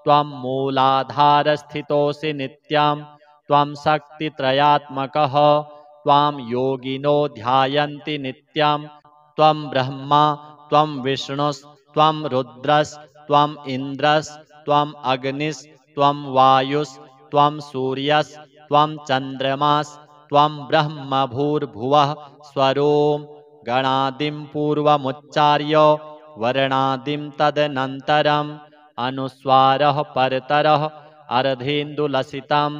त्वं मूलाधारस्थितोऽसि नित्यं त्वं शक्तित्रयात्मकः त्वां योगिनो ध्यायन्ति नित्यं त्वं ब्रह्मा त्वं विष्णुस्त्वं रुद्रस्त्वं इन्द्रस्त्वं अग्निस्त्वं वायुस्त्वं सूर्यस्त्वं चन्द्रमास्त्वं ब्रह्म भूर्भुवः स्वरों गणादिं पूर्वमुच्चार्य वर्णादिं तदनन्तरम् अनुस्वारः परतरः अर्धेन्दुलसितं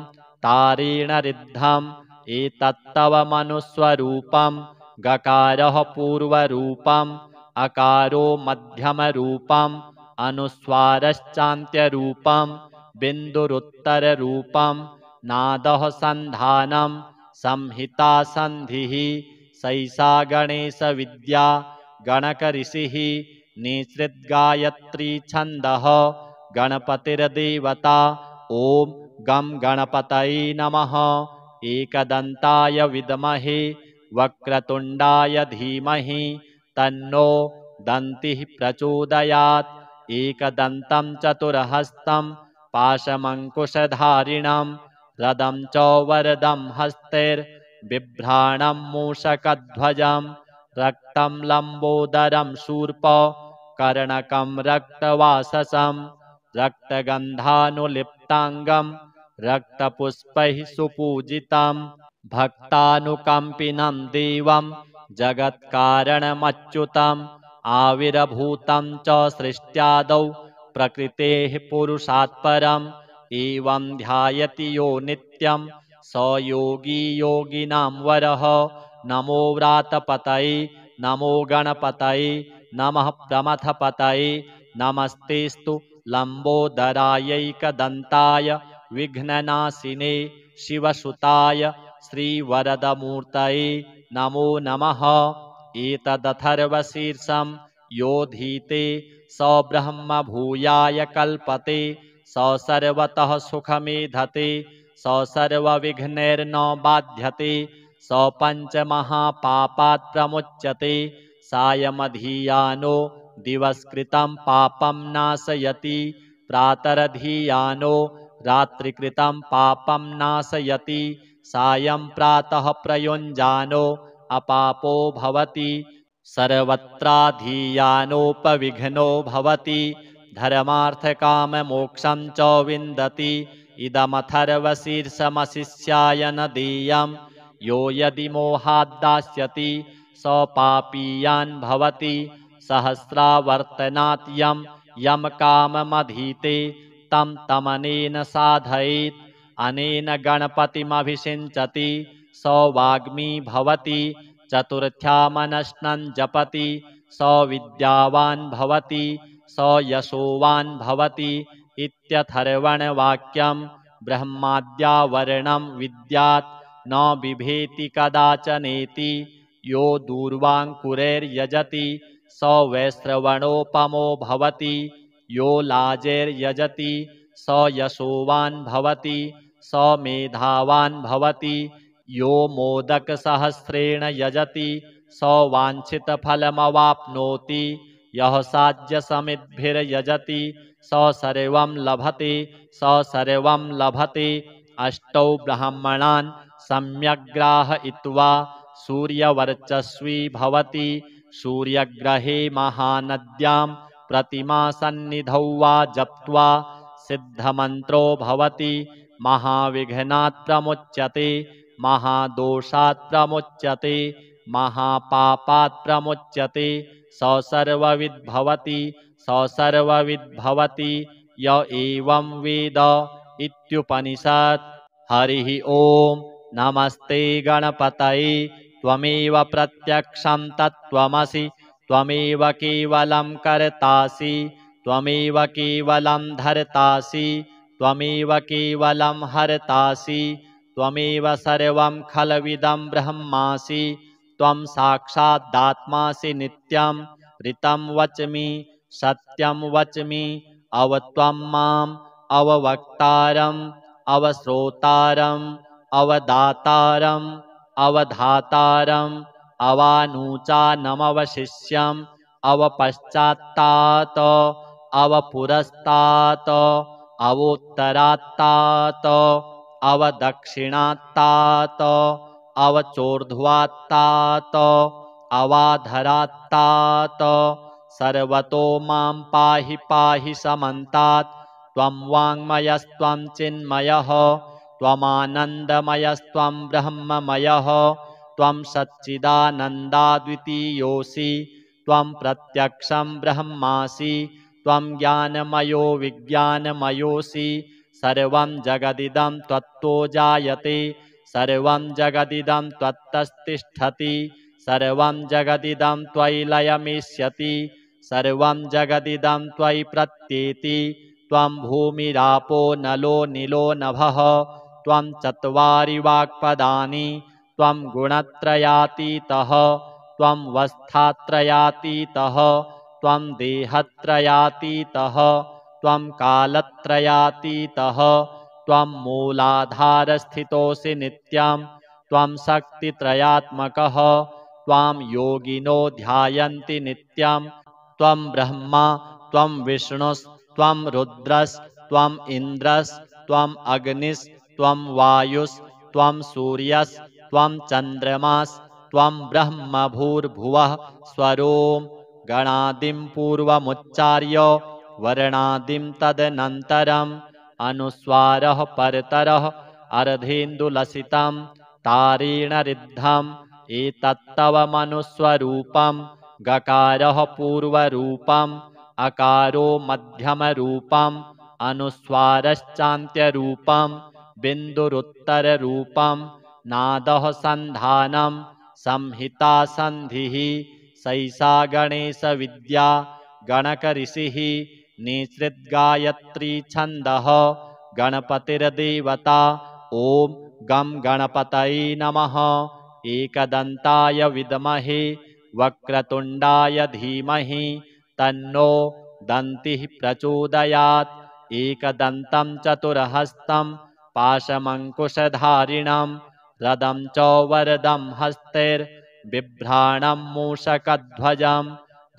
तारेण रिद्धम् एतत्तव मनुस्वरूपं गकारः पूर्वरूपम् अकारो मध्यमरूपम् अनुस्वारश्चान्त्यरूपम् बिन्दुरुत्तररूपम् नादः सन्धानं संहिता सन्धिः सैषा गणेशविद्या गणकऋषिः निसृद्गायत्री छन्दः गणपतिर्देवता। ॐ गं गणपतये नमः। एकदन्ताय विद्महे वक्रतुण्डाय धीमहि तन्नो दन्तिः प्रचोदयात्। एकदन्तं चतुर्हस्तं पाशमङ्कुशधारिणं रदं च वरदं हस्तैर्बिभ्राणं मूषकध्वजं रक्तं लम्बोदरं शूर्प कर्णकं रक्तवाससं रक्तगन्धानुलिप्ताङ्गं रक्तपुष्पैः सुपूजितं भक्तानुकम्पिनं देवं जगत्कारणमच्युतम् आविर्भूतं च सृष्ट्यादौ प्रकृतेः पुरुषात् परम् एवं ध्यायति यो नित्यं स योगी योगिनां वरः। नमो व्रातपतये नमो गणपतये नमः प्रमथपतये नमस्तेस्तु लम्बोदरायैकदन्ताय विघ्ननाशिने शिवसुताय श्रीवरदमूर्तये नमो नमः। एतदथर्वशीर्षं योधीते स ब्रह्म भूयाय कल्पते स सर्वतः सुखमेधते स सर्वविघ्नैर्न बाध्यते स पञ्चमहापापात् प्रमुच्यते सायमधीयानो दिवसकृतं पापं नाशयति प्रातरधीयानो रात्रिकृतं पापं नाशयति सायं प्रातः प्रयुञ्जानो अपापो भवति सर्वत्राधीयानोपविघ्नो भवति धर्मार्थकाममोक्षं च विन्दति। इदमथर्वशीर्षमशिष्याय न देयं यो यदि मोहाद्दास्यति स पापीयान् भवति सहस्रावर्तनात् यं काममधीते तं तमनेन साधयेत् अनेन गणपतिमभिषिञ्चति स वाग्मी भवति चतुर्थ्यामनश्नं जपति स विद्यावान् भवति स यशोवान् भवति इत्यथर्वणवाक्यं ब्रह्माद्यावरणं विद्यात् न बिभेति कदाचनेति यो दूर्वाङ्कुरैर्यजति स वैश्रवणोपमो भवति यो लाजैर्यजति स यशोवान् भवति स मेधावान् भवति यो मोदकसहस्रेण यजति स वाञ्छितफलमवाप्नोति यः साध्यसमिद्भिर्यजति स सर्वं लभते स सर्वं लभते। अष्टौ ब्राह्मणान् सम्यग्राहयित्वा सूर्यवर्चस्वी भवति सूर्यग्रहे महानद्यां प्रतिमासन्निधौ वा जप्त्वा सिद्धमन्त्रो भवति महाविघ्नात् प्रमुच्यते महादोषात् प्रमुच्यते महापापात् प्रमुच्यते स सर्वविद्भवति स सर्वविद्भवति य एवं वेद इत्युपनिषत्। हरिः ॐ नमस्ते गणपतये त्वमेव प्रत्यक्षं तत्त्वमसि त्वमेव केवलं कर्तासि त्वमेव केवलं धर्तासि त्वमेव केवलं हर्तासि त्वमेव सर्वं खलविदं ब्रह्मासि त्वं साक्षादात्मासि नित्यं ऋतं वच्मि सत्यं वच्मि अवत्वं माम् अववक्तारम् अवश्रोतारम् अवदातारम् अवधातारम् अवानूचानमवशिष्यम् अवपश्चात्तात् अवपुरस्तात् अवोत्तरात्तात् अवदक्षिणात्तात् अवचोर्ध्वात्तात् अवाधरात्तात् सर्वतो मां पाहि पाहि समन्तात् त्वं वाङ्मयस्त्वं चिन्मयः त्वमानन्दमयस्त्वं ब्रह्ममयः त्वं सच्चिदानन्दाद्वितीयोऽसि त्वं प्रत्यक्षं ब्रह्मासि त्वं ज्ञानमयो विज्ञानमयोऽसि सर्वं जगदिदं त्वत्तो जायते सर्वं जगदिदं त्वत्तस्तिष्ठति सर्वं जगदिदं त्वयि लयमिष्यति सर्वं जगदिदं त्वयि प्रत्येति त्वं भूमिरापो नलो नीलो नभः त्वं चत्वारि वाक्पदानि त्वं गुणत्रयातीतः त्वं वस्थात्रयातीतः त्वं देहत्रयातीतः त्वं कालत्रयातीतः त्वं मूलाधारस्थितोऽसि नित्यं त्वं शक्तित्रयात्मकः त्वां योगिनो ध्यायन्ति नित्यं त्वं ब्रह्मा त्वं विष्णुस्त्वं रुद्रस्त्वं इन्द्रस्त्वं अग्निस्त्वं वायुस्त्वं सूर्यस्त्वं चन्द्रमास्त्वं ब्रह्म भूर्भुवः स्वरों गणादिं पूर्वमुच्चार्य वर्णादिं तदनन्तरम् अनुस्वारः परतरः अर्धेन्दुलसितं तारेण रिद्धम् एतत्तव मनुस्वरूपं गकारः पूर्वरूपम् अकारो मध्यमरूपम् अनुस्वारश्चान्त्यरूपम् बिन्दुरुत्तररूपम् नादः सन्धानं संहिता सन्धिः सैषा गणेशविद्या गणकऋषिः निसृद्गायत्री छन्दः गणपतिर्देवता ॐ गं गणपतये नमः। एकदन्ताय विद्महे वक्रतुण्डाय धीमहि तन्नो दन्तिः प्रचोदयात्। एकदन्तं चतुर्हस्तं पाशमङ्कुशधारिणं रदं च वरदं हस्तैर्बिभ्राणं मूषकध्वजं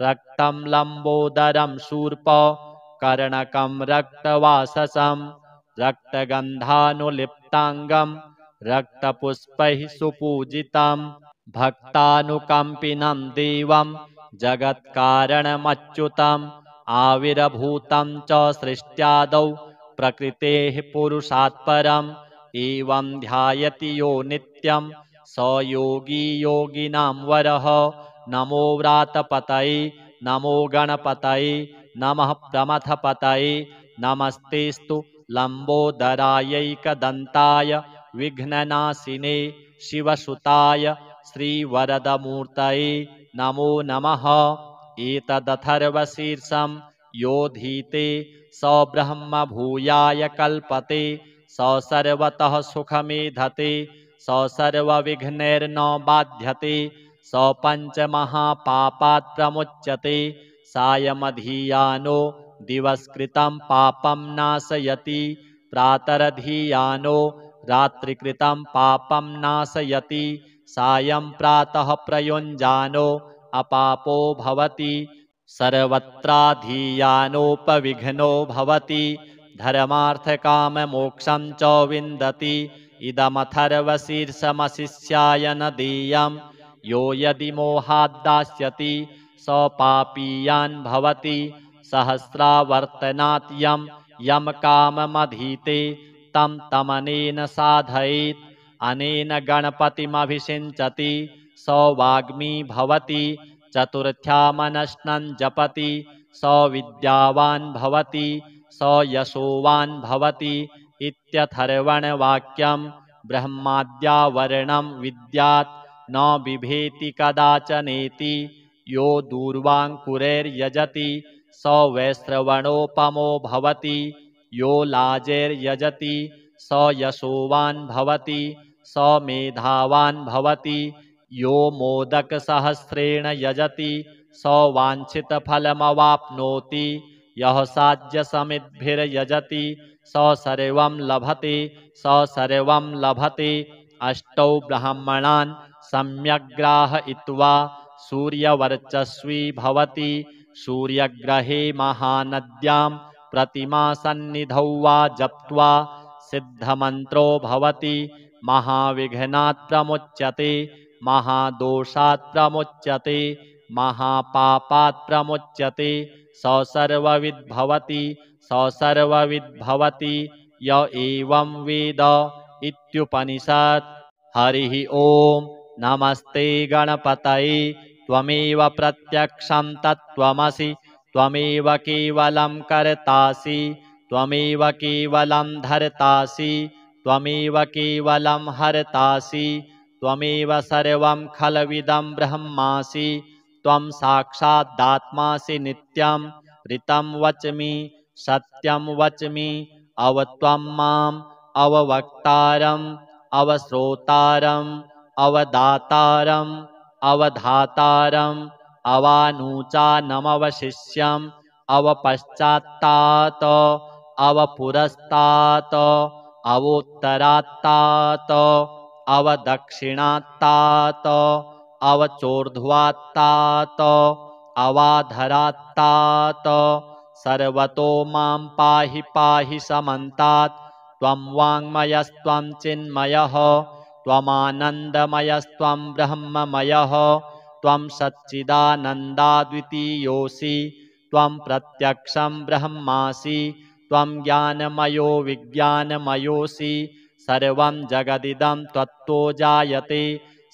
रक्तं लम्बोदरं शूर्पकर्णकं रक्तवाससं रक्तगन्धानुलिप्ताङ्गं रक्तपुष्पैः सुपूजितं भक्तानुकम्पिनं देवं जगत्कारणमच्युतम् आविर्भूतं च सृष्ट्यादौ प्रकृतेः पुरुषात् परम् एवं ध्यायति यो नित्यं स योगी योगिनां वरः। नमो व्रातपतये नमो गणपतये नमः प्रमथपतये नमस्तेस्तु लम्बोदरायैकदन्ताय विघ्ननाशिने शिवसुताय श्रीवरदमूर्तये नमो नमः। एतदथर्वशीर्षं योधीते स ब्रह्म भूयाय कल्पते स सर्वतः सुखमेधते स सर्वविघ्नैर्न बाध्यते स पञ्चमहापापात् प्रमुच्यते सायमधीयानो दिवसकृतं पापं नाशयति प्रातरधीयानो रात्रिकृतं पापं नाशयति सायं प्रातः प्रयुञ्जानो अपापो भवति सर्वत्राधीयानोपविघ्नो भवति धर्मार्थकाममोक्षं च विन्दति। इदमथर्वशीर्षमशिष्याय न देयं यो यदि मोहाद्दास्यति स पापीयान् भवति सहस्रावर्तनात् यं काममधीते तं तमनेन साधयेत् अनेन गणपतिमभिषिञ्चति स वाग्मी भवति चतुर्थ्यामनश्नं जपति स विद्यावान् भवति स यशोवान् भवति इत्यथर्वणवाक्यं ब्रह्माद्यावरणं विद्यात् न बिभेति कदाचनेति यो दूर्वाङ्कुरैर्यजति स वैश्रवणोपमो भवति यो लाजैर्यजति स यशोवान् भवति स मेधावान् भवति यो मोदकसहस्रेण यजति स वाञ्छितफलमवाप्नोति यः साध्यसमिद्भिर्यजति स सर्वं लभते स सर्वं लभते। अष्टौ ब्राह्मणान् सम्यग्राहयित्वा सूर्यवर्चस्वी भवति सूर्यग्रहे महानद्यां प्रतिमासन्निधौ वा जप्त्वा सिद्धमन्त्रो भवति महाविघ्नात् प्रमुच्यते महादोषात् प्रमुच्यते महापापात् प्रमुच्यते स सर्वविद्भवति स सर्वविद्भवति य एवं वेद इत्युपनिषत्। हरिः ओम नमस्ते गणपतये त्वमेव प्रत्यक्षं तत्त्वमसि त्वमेव केवलं कर्तासि त्वमेव केवलं धर्तासि त्वमेव केवलं हर्तासि त्वमेव सर्वं खलविदं ब्रह्मासि त्वं साक्षादात्मासि नित्यं ऋतं वच्मि सत्यं वच्मि अव त्वं माम् अववक्तारम् अवश्रोतारम् अवदातारम् अवधातारम् अवानूचानमवशिष्यम् अवपश्चात्तात् अवपुरस्तात् अवोत्तरात्तात् अवदक्षिणात्तात् अवचोर्ध्वात्तात् अवाधरात्तात् सर्वतो मां पाहि पाहि समन्तात् त्वं वाङ्मयस्त्वं चिन्मयः त्वमानन्दमयस्त्वं ब्रह्ममयः त्वं सच्चिदानन्दाद्वितीयोऽसि त्वं प्रत्यक्षं ब्रह्मासि त्वं ज्ञानमयो विज्ञानमयोऽसि सर्वं जगदिदं त्वत्तो जायते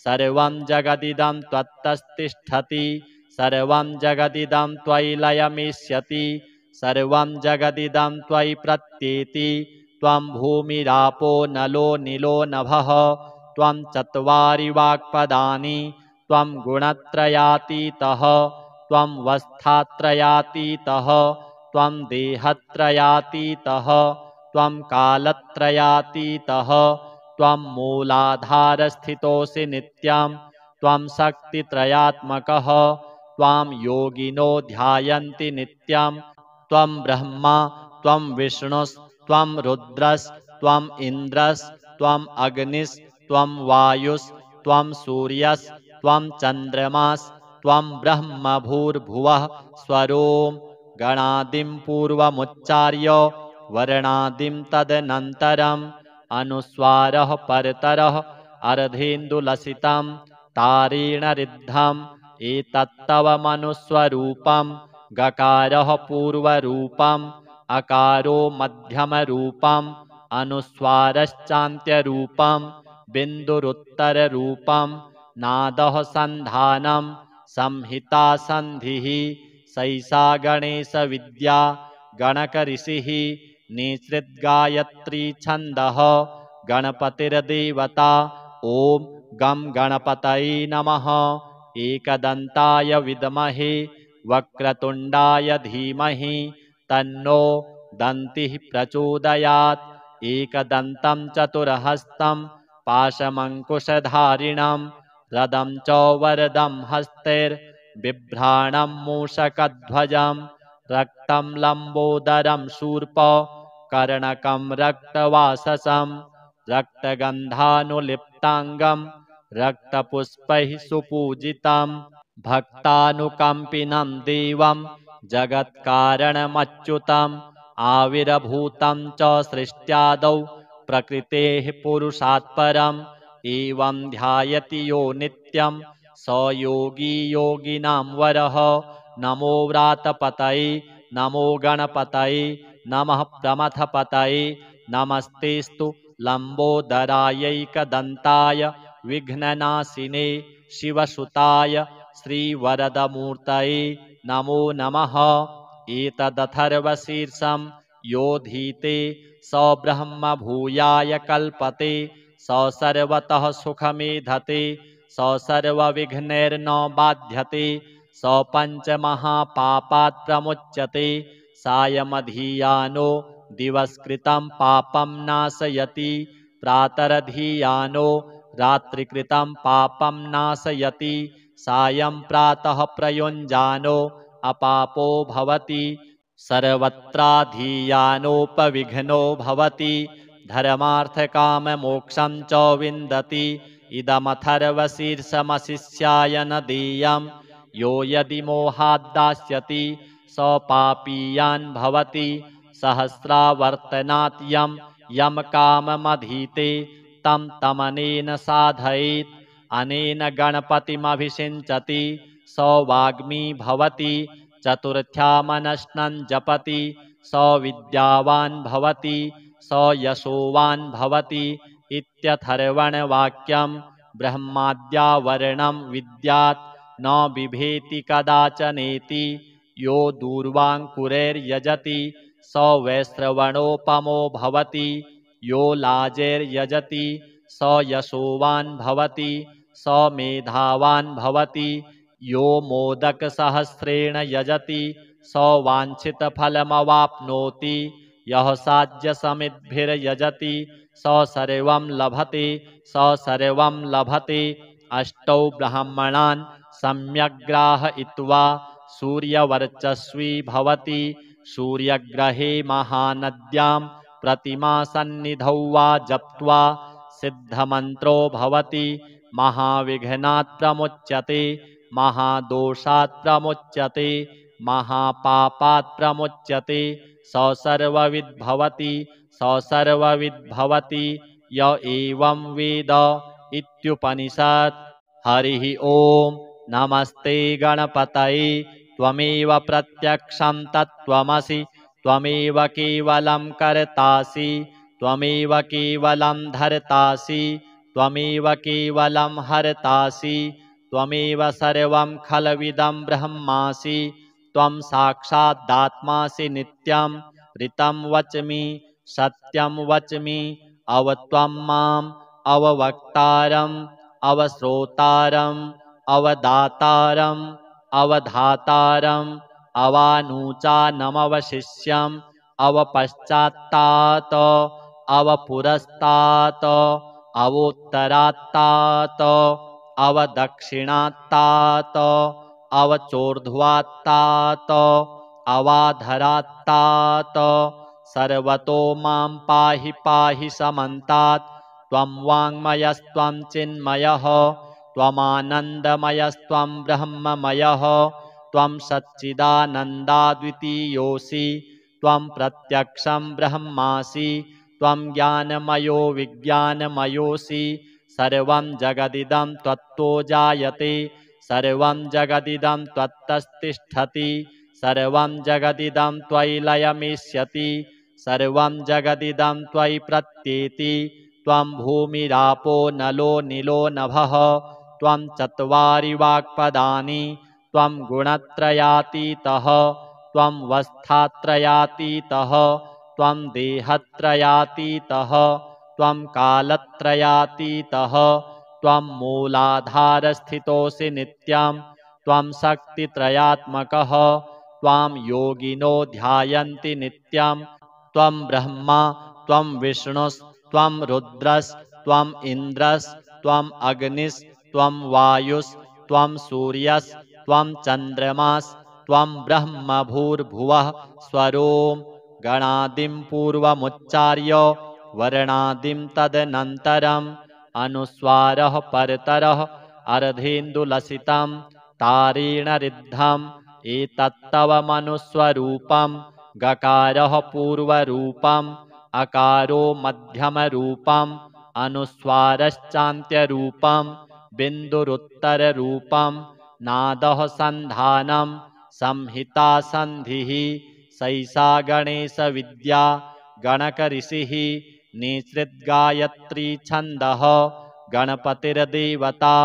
सर्वं जगदिदं त्वत्तस्तिष्ठति सर्वं जगदिदं त्वयि लयमिष्यति सर्वं जगदिदं त्वयि प्रत्येति त्वं भूमिरापो नलो निलो नभः त्वं चत्वारि वाक्पदानि त्वं गुणत्रयातीतः त्वं वस्थात्रयातीतः त्वं देहत्रयातीतः त्वं कालत्रयातीतः त्वं मूलाधारस्थितोऽसि नित्यं त्वं शक्तित्रयात्मकः त्वां योगिनो ध्यायन्ति नित्यं त्वं ब्रह्मा त्वं विष्णुस्त्वं रुद्रस्त्वम् इन्द्रस्त्वम् अग्निस्त्वं वायुस्त्वं सूर्यस्त्वं चन्द्रमास्त्वं ब्रह्म भूर्भुवः स्वरों गणादिं पूर्वमुच्चार्य वर्णादिं तदनन्तरम् अनुस्वारः परतरः अर्धेन्दुलसितं तारेण रिद्धम् एतत्तव मनुस्वरूपं गकारः पूर्वरूपम् अकारो मध्यमरूपम् अनुस्वारश्चान्त्यरूपं बिन्दुरुत्तररूपं नादः सन्धानं संहिता सन्धिः सैषा गणेशविद्या गणकऋषिः निसृद्गायत्री छन्दः गणपतिर्देवता ॐ गं गणपतये नमः एकदन्ताय विद्महे वक्रतुण्डाय धीमहि तन्नो दन्तिः प्रचोदयात् एकदन्तं चतुर्हस्तं पाशमङ्कुशधारिणं रदं च वरदं हस्तैर्बिभ्राणं मूषकध्वजं रक्तं लम्बोदरं शूर्प कर्णकं रक्तवाससं रक्तगन्धानुलिप्ताङ्गं रक्तपुष्पैः सुपूजितं भक्तानुकम्पिनं देवं जगत्कारणमच्युतम् आविर्भूतं च सृष्ट्यादौ प्रकृतेः पुरुषात् परम् एवं ध्यायति यो नित्यं स योगी योगिनां वरः नमो व्रातपतये नमो गणपतये नमः प्रमथपतये नमस्तेस्तु लम्बोदरायैकदन्ताय विघ्ननाशिने शिवसुताय श्रीवरदमूर्तये नमो नमः एतदथर्वशीर्षं यो धीते स ब्रह्म भूयाय कल्पते स सर्वतः सुखमेधते स सर्वविघ्नैर्न बाध्यते स पञ्चमहापापात् प्रमुच्यते सायमधीयानो दिवस्कृतं पापं नाशयति प्रातरधीयानो रात्रिकृतं पापं नाशयति सायं प्रातः प्रयुञ्जानो अपापो भवति सर्वत्राधीयानोपविघ्नो भवति धर्मार्थकाममोक्षं च विन्दति इदमथर्वशीर्षमशिष्याय न देयं यो यदि मोहाद्दास्यति स पापीयान् भवति सहस्रावर्तनात् यं काममधीते तं तमनेन साधयेत् अनेन गणपतिमभिषिञ्चति स वाग्मी भवति चतुर्थ्यामनश्नं जपति स विद्यावान् भवति स यशोवान् भवति इत्यथर्वणवाक्यं ब्रह्माद्यावर्णं विद्यात् न बिभेति कदाचनेति यो दूर्वाङ्कुरैर्यजति स वैश्रवणोपमो भवति यो लाजैर्यजति स यशोवान् भवति स मेधावान् भवति यो मोदकसहस्रेण यजति स वाञ्छितफलमवाप्नोति यः साज्यसमिद्भिर्यजति स सर्वं लभते स सर्वं लभते। अष्टौ ब्राह्मणान् सम्यग्राहयित्वा सूर्यवर्चस्वी भवति। सूर्यग्रहे महानद्यां प्रतिमासन्निधौ वा जप्त्वा सिद्धमन्त्रो भवति। महाविघ्नात् प्रमुच्यते महादोषात् प्रमुच्यते महापापात् प्रमुच्यते। स सर्वविद् भवति स सर्वविद् भवति य एवं वेद इत्युपनिषत्। हरिः ओम् नमस्ते गणपतये त्वमेव प्रत्यक्षं तत्त्वमसि त्वमेव केवलं कर्तासि त्वमेव केवलं धर्तासि त्वमेव केवलं हर्तासि त्वमेव सर्वं खलविदं ब्रह्मासि। त्वं साक्षादात्मासि नित्यं ऋतं वच्मि सत्यं वच्मि अवत्वं माम् अववक्तारम् अवश्रोतारम् अवदातारम् अवधातारम् अवानुचानमवशिष्यम् अवपश्चात्तात् अवपुरस्तात् अवोत्तरात्तात् अवदक्षिणात्तात् अवचोर्ध्वात्तात् अवाधरात्तात्। सर्वतो मां पाहि पाहि समन्तात्। त्वं वाङ्मयस्त्वं चिन्मयः त्वमानन्दमयस्त्वं ब्रह्ममयः त्वं सच्चिदानन्दाद्वितीयोऽसि त्वं प्रत्यक्षं ब्रह्मासि त्वं ज्ञानमयो विज्ञानमयोऽसि। सर्वं जगदिदं त्वत्तो जायते सर्वं जगदिदं त्वत्तस्तिष्ठति सर्वं जगदिदं त्वयि लयमिष्यति सर्वं जगदिदं त्वयि प्रत्येति। त्वं भूमिरापो नलो नीलो नभः त्वं चत्वारि वाक्पदानि त्वं गुणत्रयातीतः त्वं वस्थात्रयातीतः त्वं देहत्रयातीतः त्वं कालत्रयातीतः त्वं मूलाधारस्थितोऽसि नित्यं त्वं शक्तित्रयात्मकः त्वां योगिनो ध्यायन्ति नित्यं। त्वं ब्रह्मा त्वं विष्णुस्त्वं रुद्रस्त्वम् इन्द्रस्त्वम् अग्निस्त्वं वायुस्त्वं सूर्यस्त्वं चन्द्रमास्त्वं ब्रह्म भूर्भुवः स्वरों गणादिं पूर्वमुच्चार्य वर्णादिं तदनन्तरम् अनुस्वारः परतरः अर्धेन्दुलसितं तारेण ऋद्धम् एतत्तव मनुस्वरूपं। गकारः पूर्वरूपम् अकारो मध्यमरूपम् अनुस्वारश्चान्त्यरूपम् बिन्दुरुत्तररूपम्। नादः सन्धानं संहिता सन्धिः सैषा गणेशविद्या गणकऋषिः। निसृद्गायत्री छन्दः गणपतिर्देवता।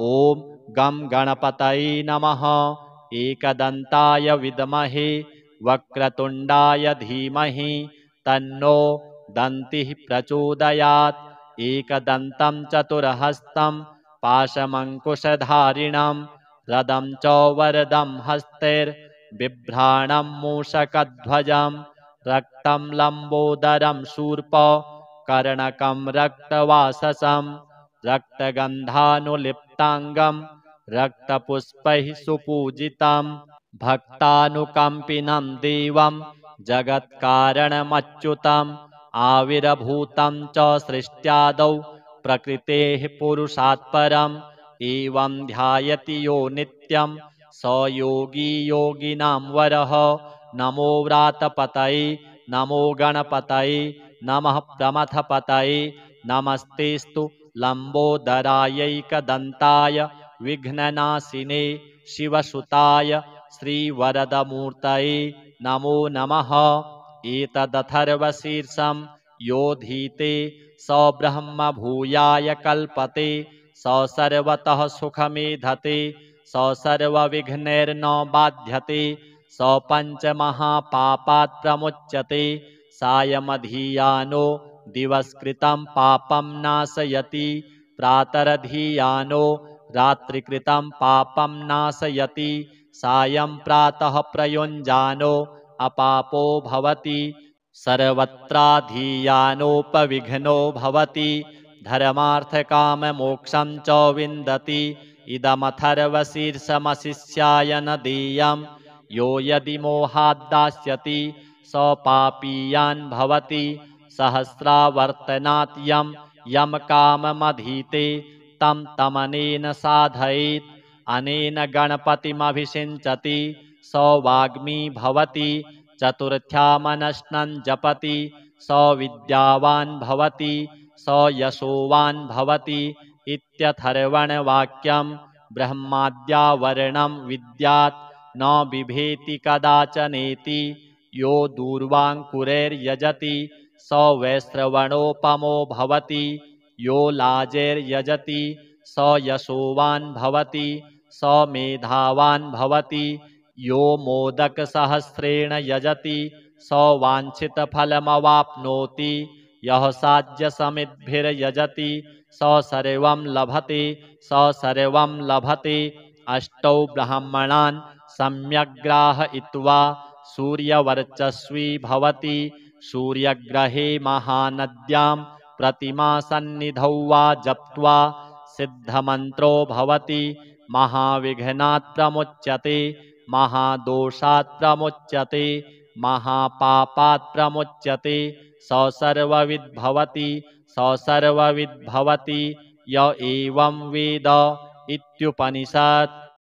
ॐ गं गणपतये नमः। एकदन्ताय विद्महे वक्रतुण्डाय धीमहि तन्नो दन्तिः प्रचोदयात्। एकदन्तं चतुर्हस्तं पाशमङ्कुशधारिणं रदं च वरदं हस्तैर्बिभ्राणं मूषकध्वजं रक्तं लम्बोदरं शूर्पकर्णकं रक्तवाससं रक्तगन्धानुलिप्ताङ्गं रक्तपुष्पैः सुपूजितं। भक्तानुकम्पिनं देवं जगत्कारणमच्युतम् आविर्भूतं च सृष्ट्यादौ प्रकृतेः पुरुषात् परम्। एवं ध्यायति यो नित्यं स योगी योगिनां वरः। नमो व्रातपतये नमो गणपतये नमः प्रमथपतये नमस्तेस्तु लम्बोदरायैकदन्ताय विघ्ननाशिने शिवसुताय श्रीवरदमूर्तये नमो नमः। एतदथर्वशीर्षं योधीते स ब्रह्म भूयाय कल्पते स सर्वतः सुखमेधते स सर्वविघ्नैर्न बाध्यते स पञ्चमहापापात् प्रमुच्यते। सायमधीयानो दिवसकृतं पापं नाशयति प्रातरधीयानो रात्रिकृतं पापं नाशयति। सायं प्रातः प्रयुञ्जानो अपापो भवति सर्वत्राधीयानोपविघ्नो भवति धर्मार्थकाममोक्षं च विन्दति इदमथर्वशीर्षमशिष्याय न देयं यो यदि मोहाद्दास्यति स पापीयान् भवति सहस्रावर्तनात् यं काममधीते तं तमनेन साधयेत् अनेन गणपतिमभिषिञ्चति स वाग्मी भवति चतुर्थ्यामनश्नं जपति स विद्यावान् भवति स यशोवान् भवति इत्यथर्वणवाक्यं ब्रह्माद्यावरणं विद्यात् न बिभेति कदाचनेति यो दूर्वाङ्कुरैर्यजति स वैश्रवणोपमो भवति यो लाजैर्यजति स यशोवान् भवति स मेधावान् भवति यो मोदकसहस्रेण यजति स वाञ्छितफलमवाप्नोति यः साध्यसमिद्भिर्यजति स सर्वं लभते स सर्वं लभते अष्टौ ब्राह्मणान् सम्यग्राहयित्वा सूर्यवर्चस्वी भवति सूर्यग्रहे महानद्यां प्रतिमासन्निधौ वा जप्त्वा सिद्धमन्त्रो भवति महाविघ्नात् प्रमुच्यते महादोषात् प्रमुच्यते महापापात् प्रमुच्यते स सर्वविद्भवति स सर्वविद्भवति य एवं वेद इत्युपनिषत्।